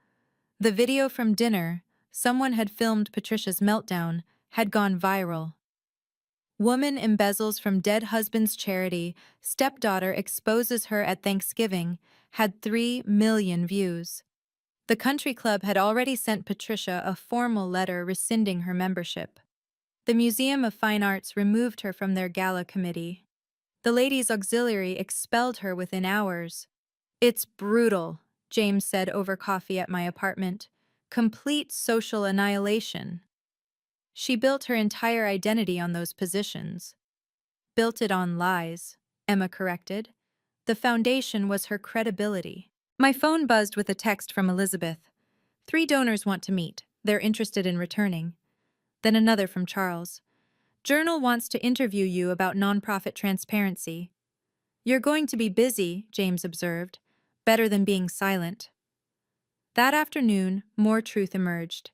Speaker 1: The video from dinner, someone had filmed Patricia's meltdown, had gone viral. Woman embezzles from dead husband's charity, stepdaughter exposes her at Thanksgiving, had 3 million views. The country club had already sent Patricia a formal letter rescinding her membership. The Museum of Fine Arts removed her from their gala committee. The Ladies' Auxiliary expelled her within hours. It's brutal, James said over coffee at my apartment. Complete social annihilation. She built her entire identity on those positions. Built it on lies, Emma corrected. The foundation was her credibility. My phone buzzed with a text from Elizabeth. 3 donors want to meet. They're interested in returning. Then another from Charles. Journal wants to interview you about nonprofit transparency. You're going to be busy, James observed. Better than being silent. That afternoon, more truth emerged.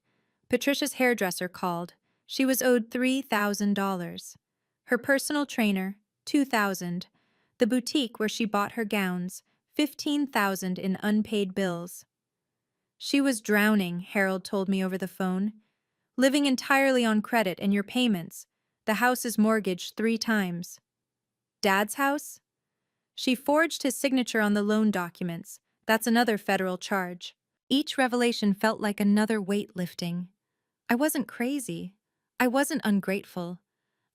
Speaker 1: Patricia's hairdresser called. She was owed $3,000. Her personal trainer, $2,000. The boutique where she bought her gowns, $15,000 in unpaid bills. She was drowning, Harold told me over the phone. Living entirely on credit and your payments. The house is mortgaged 3 times. Dad's house? She forged his signature on the loan documents. That's another federal charge. Each revelation felt like another weight lifting. I wasn't crazy. I wasn't ungrateful.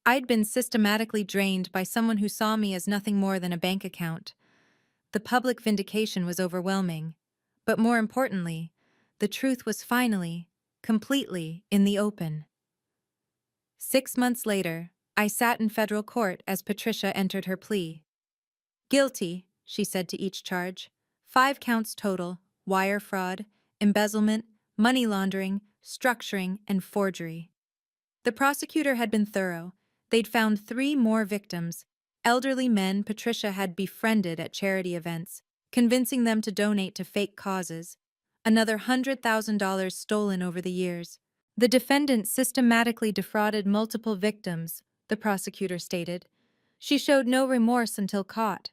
Speaker 1: I'd been systematically drained by someone who saw me as nothing more than a bank account. The public vindication was overwhelming. But more importantly, the truth was finally, completely, in the open. 6 months later, I sat in federal court as Patricia entered her plea. Guilty, she said to each charge. 5 counts total: wire fraud, embezzlement, money laundering, structuring, and forgery. The prosecutor had been thorough. They'd found 3 more victims, elderly men Patricia had befriended at charity events, convincing them to donate to fake causes. Another $100,000 stolen over the years. The defendant systematically defrauded multiple victims, the prosecutor stated. She showed no remorse until caught.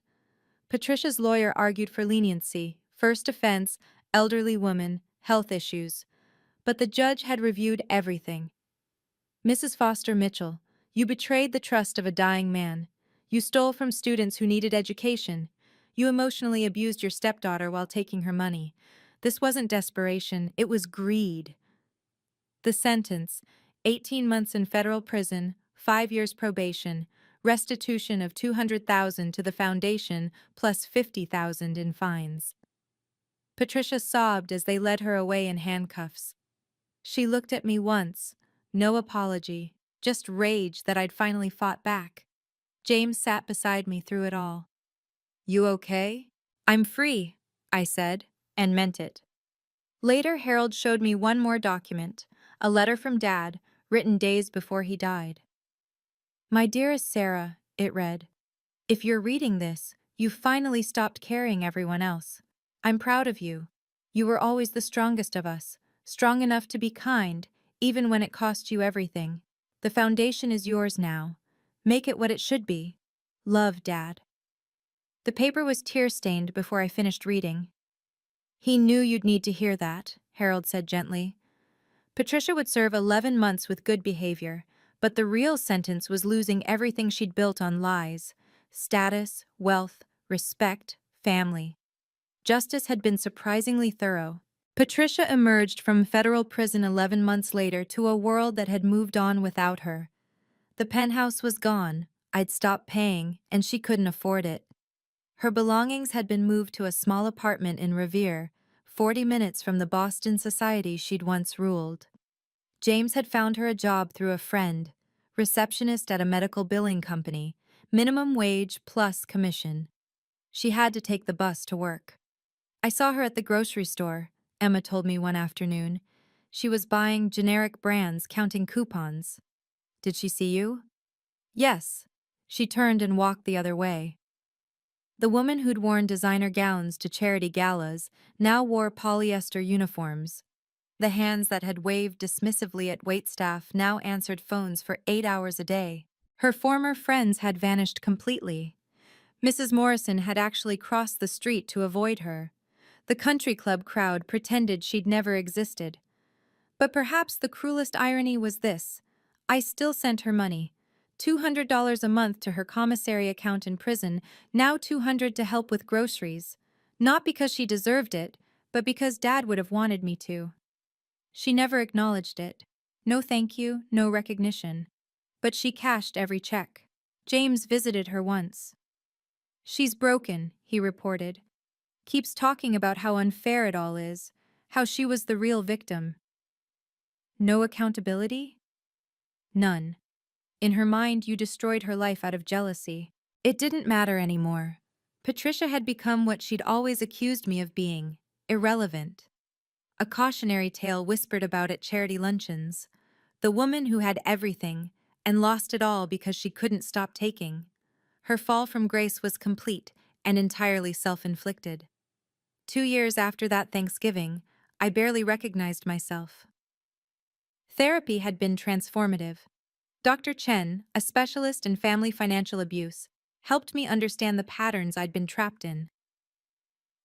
Speaker 1: Patricia's lawyer argued for leniency, first offense, elderly woman, health issues. But the judge had reviewed everything. Mrs. Foster Mitchell, you betrayed the trust of a dying man. You stole from students who needed education. You emotionally abused your stepdaughter while taking her money. This wasn't desperation, it was greed. The sentence: 18 months in federal prison, 5 years probation, restitution of $200,000 to the foundation, plus $50,000 in fines. Patricia sobbed as they led her away in handcuffs. She looked at me once, no apology, just rage that I'd finally fought back. James sat beside me through it all. You okay? I'm free, I said, and meant it. Later, Harold showed me one more document, a letter from Dad, written days before he died. My dearest Sarah, it read, if you're reading this, you've finally stopped carrying everyone else. I'm proud of you. You were always the strongest of us, strong enough to be kind, even when it cost you everything. The foundation is yours now. Make it what it should be. Love, Dad. The paper was tear-stained before I finished reading. He knew you'd need to hear that, Harold said gently. Patricia would serve 11 months with good behavior, but the real sentence was losing everything she'd built on lies: status, wealth, respect, family. Justice had been surprisingly thorough. Patricia emerged from federal prison 11 months later to a world that had moved on without her. The penthouse was gone, I'd stopped paying, and she couldn't afford it. Her belongings had been moved to a small apartment in Revere, 40 minutes from the Boston society she'd once ruled. James had found her a job through a friend, receptionist at a medical billing company, minimum wage plus commission. She had to take the bus to work. I saw her at the grocery store, Emma told me one afternoon. She was buying generic brands, counting coupons. Did she see you? Yes. She turned and walked the other way. The woman who'd worn designer gowns to charity galas now wore polyester uniforms. The hands that had waved dismissively at waitstaff now answered phones for 8 hours a day. Her former friends had vanished completely. Mrs. Morrison had actually crossed the street to avoid her. The country club crowd pretended she'd never existed. But perhaps the cruelest irony was this: I still sent her money. $200 a month to her commissary account in prison, now $200 to help with groceries. Not because she deserved it, but because Dad would have wanted me to. She never acknowledged it. No thank you, no recognition. But she cashed every check. James visited her once. She's broken, he reported. Keeps talking about how unfair it all is, how she was the real victim. No accountability? None. In her mind, you destroyed her life out of jealousy. It didn't matter anymore. Patricia had become what she'd always accused me of being: irrelevant. A cautionary tale whispered about at charity luncheons. The woman who had everything and lost it all because she couldn't stop taking. Her fall from grace was complete and entirely self-inflicted. 2 years after that Thanksgiving, I barely recognized myself. Therapy had been transformative. Dr. Chen, a specialist in family financial abuse, helped me understand the patterns I'd been trapped in.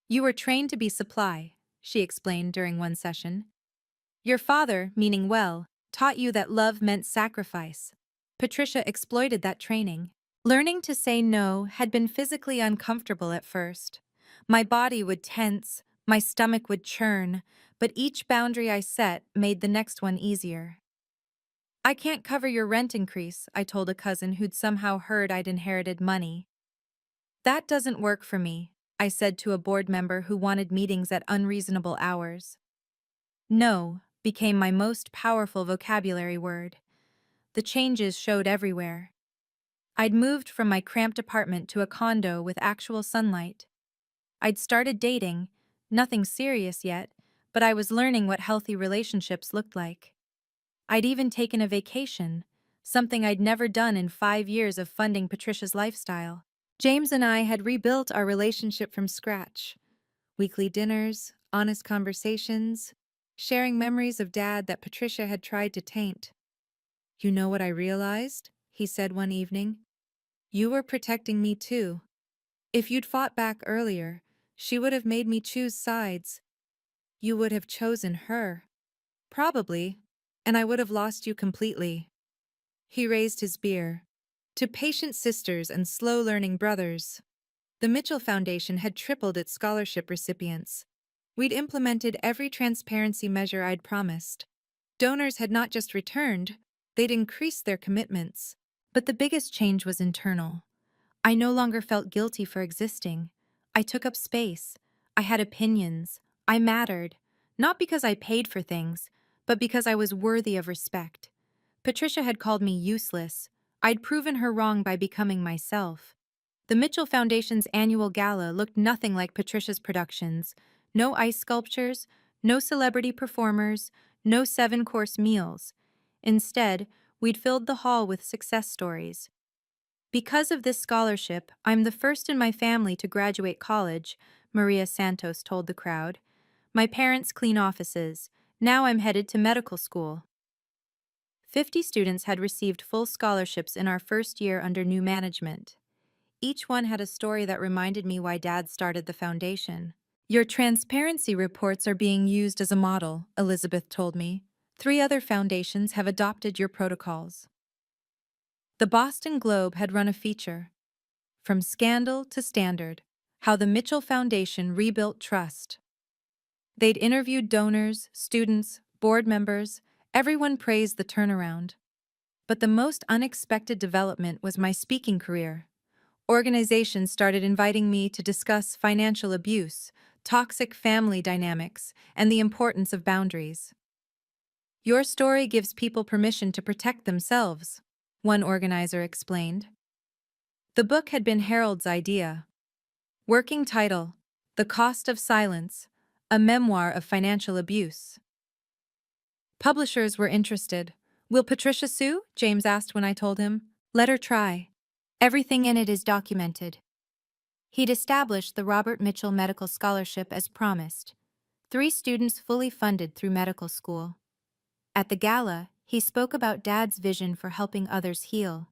Speaker 1: You were trained to be supply, she explained during one session. Your father, meaning well, taught you that love meant sacrifice. Patricia exploited that training. Learning to say no had been physically uncomfortable at first. My body would tense, my stomach would churn, but each boundary I set made the next one easier. I can't cover your rent increase, I told a cousin who'd somehow heard I'd inherited money. That doesn't work for me, I said to a board member who wanted meetings at unreasonable hours. No became my most powerful vocabulary word. The changes showed everywhere. I'd moved from my cramped apartment to a condo with actual sunlight. I'd started dating, nothing serious yet, but I was learning what healthy relationships looked like. I'd even taken a vacation, something I'd never done in 5 years of funding Patricia's lifestyle. James and I had rebuilt our relationship from scratch. Weekly dinners, honest conversations, sharing memories of Dad that Patricia had tried to taint. You know what I realized? He said one evening. You were protecting me too. If you'd fought back earlier, she would have made me choose sides. You would have chosen her. Probably. And I would have lost you completely. He raised his beer. To patient sisters and slow-learning brothers. The Mitchell Foundation had tripled its scholarship recipients. We'd implemented every transparency measure I'd promised. Donors had not just returned, they'd increased their commitments. But the biggest change was internal. I no longer felt guilty for existing. I took up space. I had opinions. I mattered. Not because I paid for things, but because I was worthy of respect. Patricia had called me useless. I'd proven her wrong by becoming myself. The Mitchell Foundation's annual gala looked nothing like Patricia's productions. No ice sculptures, no celebrity performers, no seven-course meals. Instead, we'd filled the hall with success stories. Because of this scholarship, I'm the first in my family to graduate college, Maria Santos told the crowd. My parents clean offices. Now I'm headed to medical school. 50 students had received full scholarships in our first year under new management. Each one had a story that reminded me why Dad started the foundation. Your transparency reports are being used as a model, Elizabeth told me. 3 other foundations have adopted your protocols. The Boston Globe had run a feature, From Scandal to Standard, How the Mitchell Foundation Rebuilt Trust. They'd interviewed donors, students, board members. Everyone praised the turnaround. But the most unexpected development was my speaking career. Organizations started inviting me to discuss financial abuse, toxic family dynamics, and the importance of boundaries. Your story gives people permission to protect themselves, one organizer explained. The book had been Harold's idea. Working title, The Cost of Silence, a memoir of financial abuse. Publishers were interested. Will Patricia sue? James asked when I told him. Let her try. Everything in it is documented. He'd established the Robert Mitchell Medical Scholarship as promised. 3 students fully funded through medical school. At the gala, he spoke about Dad's vision for helping others heal.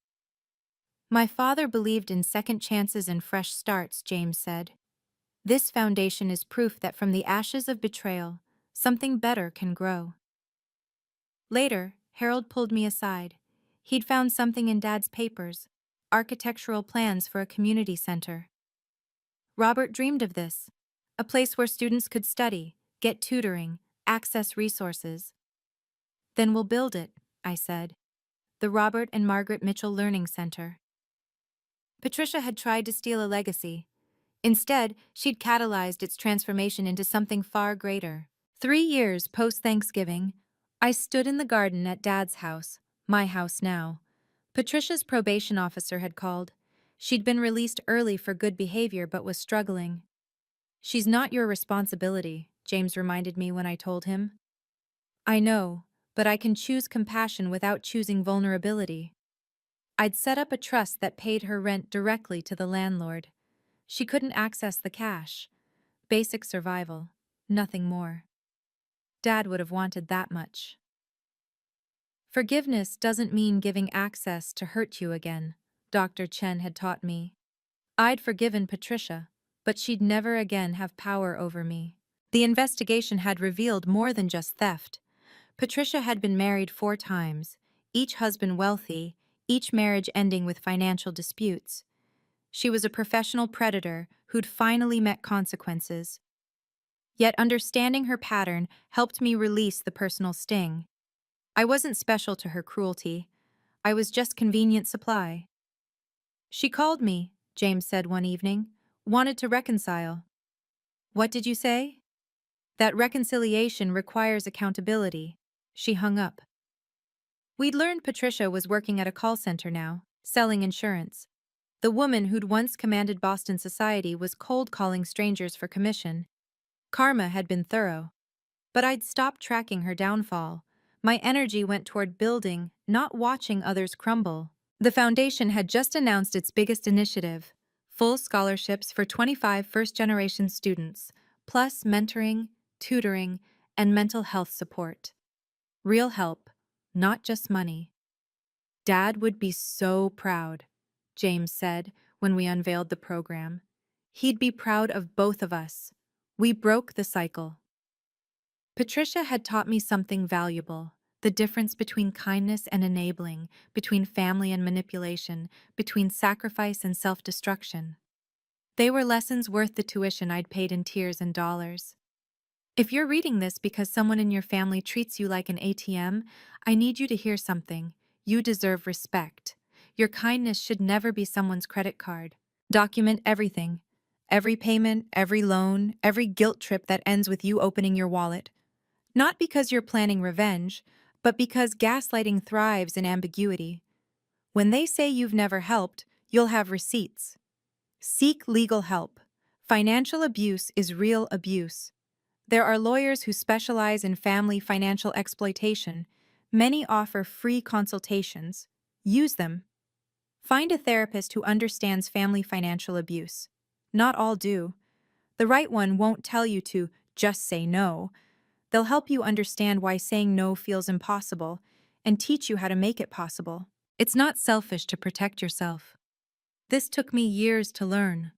Speaker 1: My father believed in second chances and fresh starts, James said. This foundation is proof that from the ashes of betrayal, something better can grow. Later, Harold pulled me aside. He'd found something in Dad's papers, architectural plans for a community center. Robert dreamed of this, a place where students could study, get tutoring, access resources. Then we'll build it, I said. The Robert and Margaret Mitchell Learning Center. Patricia had tried to steal a legacy. Instead, she'd catalyzed its transformation into something far greater. 3 years post-Thanksgiving, I stood in the garden at Dad's house, my house now. Patricia's probation officer had called. She'd been released early for good behavior but was struggling. She's not your responsibility, James reminded me when I told him. I know, but I can choose compassion without choosing vulnerability. I'd set up a trust that paid her rent directly to the landlord. She couldn't access the cash. Basic survival, nothing more. Dad would have wanted that much. Forgiveness doesn't mean giving access to hurt you again, Dr. Chen had taught me. I'd forgiven Patricia, but she'd never again have power over me. The investigation had revealed more than just theft. Patricia had been married 4 times, each husband wealthy, each marriage ending with financial disputes. She was a professional predator who'd finally met consequences. Yet understanding her pattern helped me release the personal sting. I wasn't special to her cruelty. I was just convenient supply. She called me, James said one evening, wanted to reconcile. What did you say? That reconciliation requires accountability. She hung up. We'd learned Patricia was working at a call center now, selling insurance. The woman who'd once commanded Boston society was cold-calling strangers for commission. Karma had been thorough. But I'd stopped tracking her downfall. My energy went toward building, not watching others crumble. The foundation had just announced its biggest initiative, full scholarships for 25 first-generation students, plus mentoring, tutoring, and mental health support. Real help, not just money. Dad would be so proud, James said when we unveiled the program. He'd be proud of both of us. We broke the cycle. Patricia had taught me something valuable: the difference between kindness and enabling, between family and manipulation, between sacrifice and self-destruction. They were lessons worth the tuition I'd paid in tears and dollars. If you're reading this because someone in your family treats you like an ATM, I need you to hear something. You deserve respect. Your kindness should never be someone's credit card. Document everything. Every payment, every loan, every guilt trip that ends with you opening your wallet. Not because you're planning revenge, but because gaslighting thrives in ambiguity. When they say you've never helped, you'll have receipts. Seek legal help. Financial abuse is real abuse. There are lawyers who specialize in family financial exploitation. Many offer free consultations. Use them. Find a therapist who understands family financial abuse. Not all do. The right one won't tell you to just say no. They'll help you understand why saying no feels impossible and teach you how to make it possible. It's not selfish to protect yourself. This took me years to learn.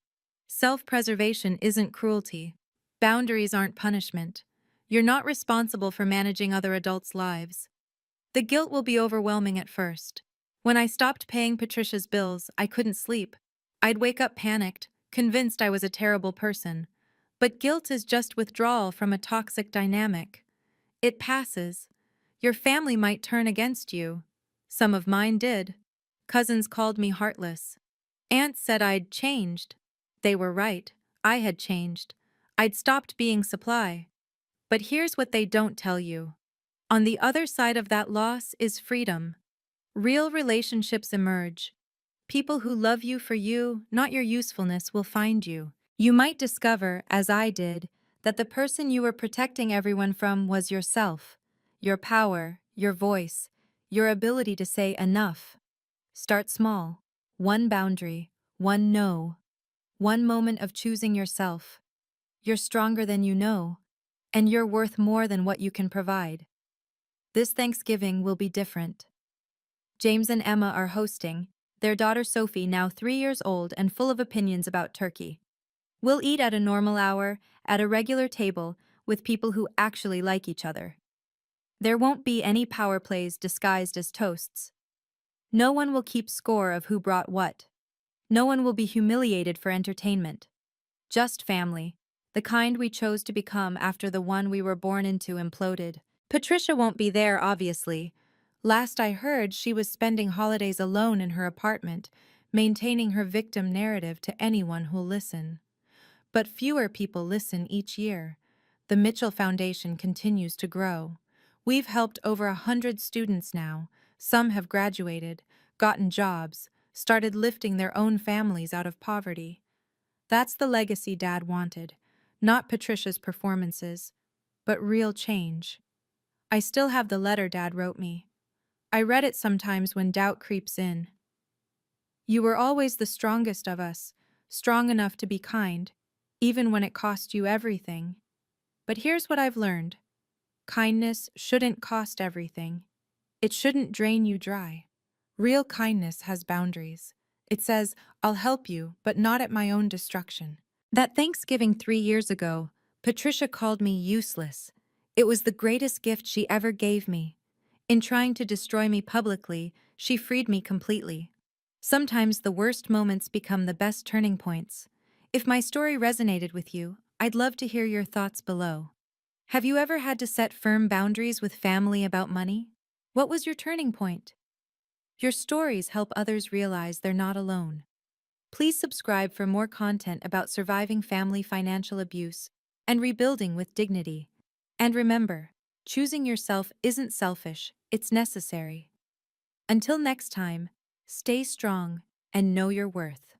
Speaker 1: Self-preservation isn't cruelty. Boundaries aren't punishment. You're not responsible for managing other adults' lives. The guilt will be overwhelming at first. When I stopped paying Patricia's bills, I couldn't sleep. I'd wake up panicked, convinced I was a terrible person. But guilt is just withdrawal from a toxic dynamic. It passes. Your family might turn against you. Some of mine did. Cousins called me heartless. Aunts said I'd changed. They were right. I had changed. I'd stopped being supply. But here's what they don't tell you. On the other side of that loss is freedom. Real relationships emerge. People who love you for you, not your usefulness, will find you. You might discover, as I did, that the person you were protecting everyone from was yourself. Your power, your voice, your ability to say enough. Start small. One boundary, one no, one moment of choosing yourself. You're stronger than you know, and you're worth more than what you can provide. This Thanksgiving will be different. James and Emma are hosting, their daughter Sophie, now 3 years old and full of opinions about turkey. We'll eat at a normal hour, at a regular table, with people who actually like each other. There won't be any power plays disguised as toasts. No one will keep score of who brought what. No one will be humiliated for entertainment. Just family, the kind we chose to become after the one we were born into imploded. Patricia won't be there, obviously. Last I heard, she was spending holidays alone in her apartment, maintaining her victim narrative to anyone who'll listen. But fewer people listen each year. The Mitchell Foundation continues to grow. We've helped over 100 students now. Some have graduated, gotten jobs, started lifting their own families out of poverty. That's the legacy Dad wanted. Not Patricia's performances, but real change. I still have the letter Dad wrote me. I read it sometimes when doubt creeps in. You were always the strongest of us, strong enough to be kind, even when it cost you everything. But here's what I've learned. Kindness shouldn't cost everything. It shouldn't drain you dry. Real kindness has boundaries. It says, I'll help you, but not at my own destruction. That Thanksgiving 3 years ago, Patricia called me useless. It was the greatest gift she ever gave me. In trying to destroy me publicly, she freed me completely. Sometimes the worst moments become the best turning points. If my story resonated with you, I'd love to hear your thoughts below. Have you ever had to set firm boundaries with family about money? What was your turning point? Your stories help others realize they're not alone. Please subscribe for more content about surviving family financial abuse and rebuilding with dignity. And remember, choosing yourself isn't selfish, it's necessary. Until next time, stay strong and know your worth.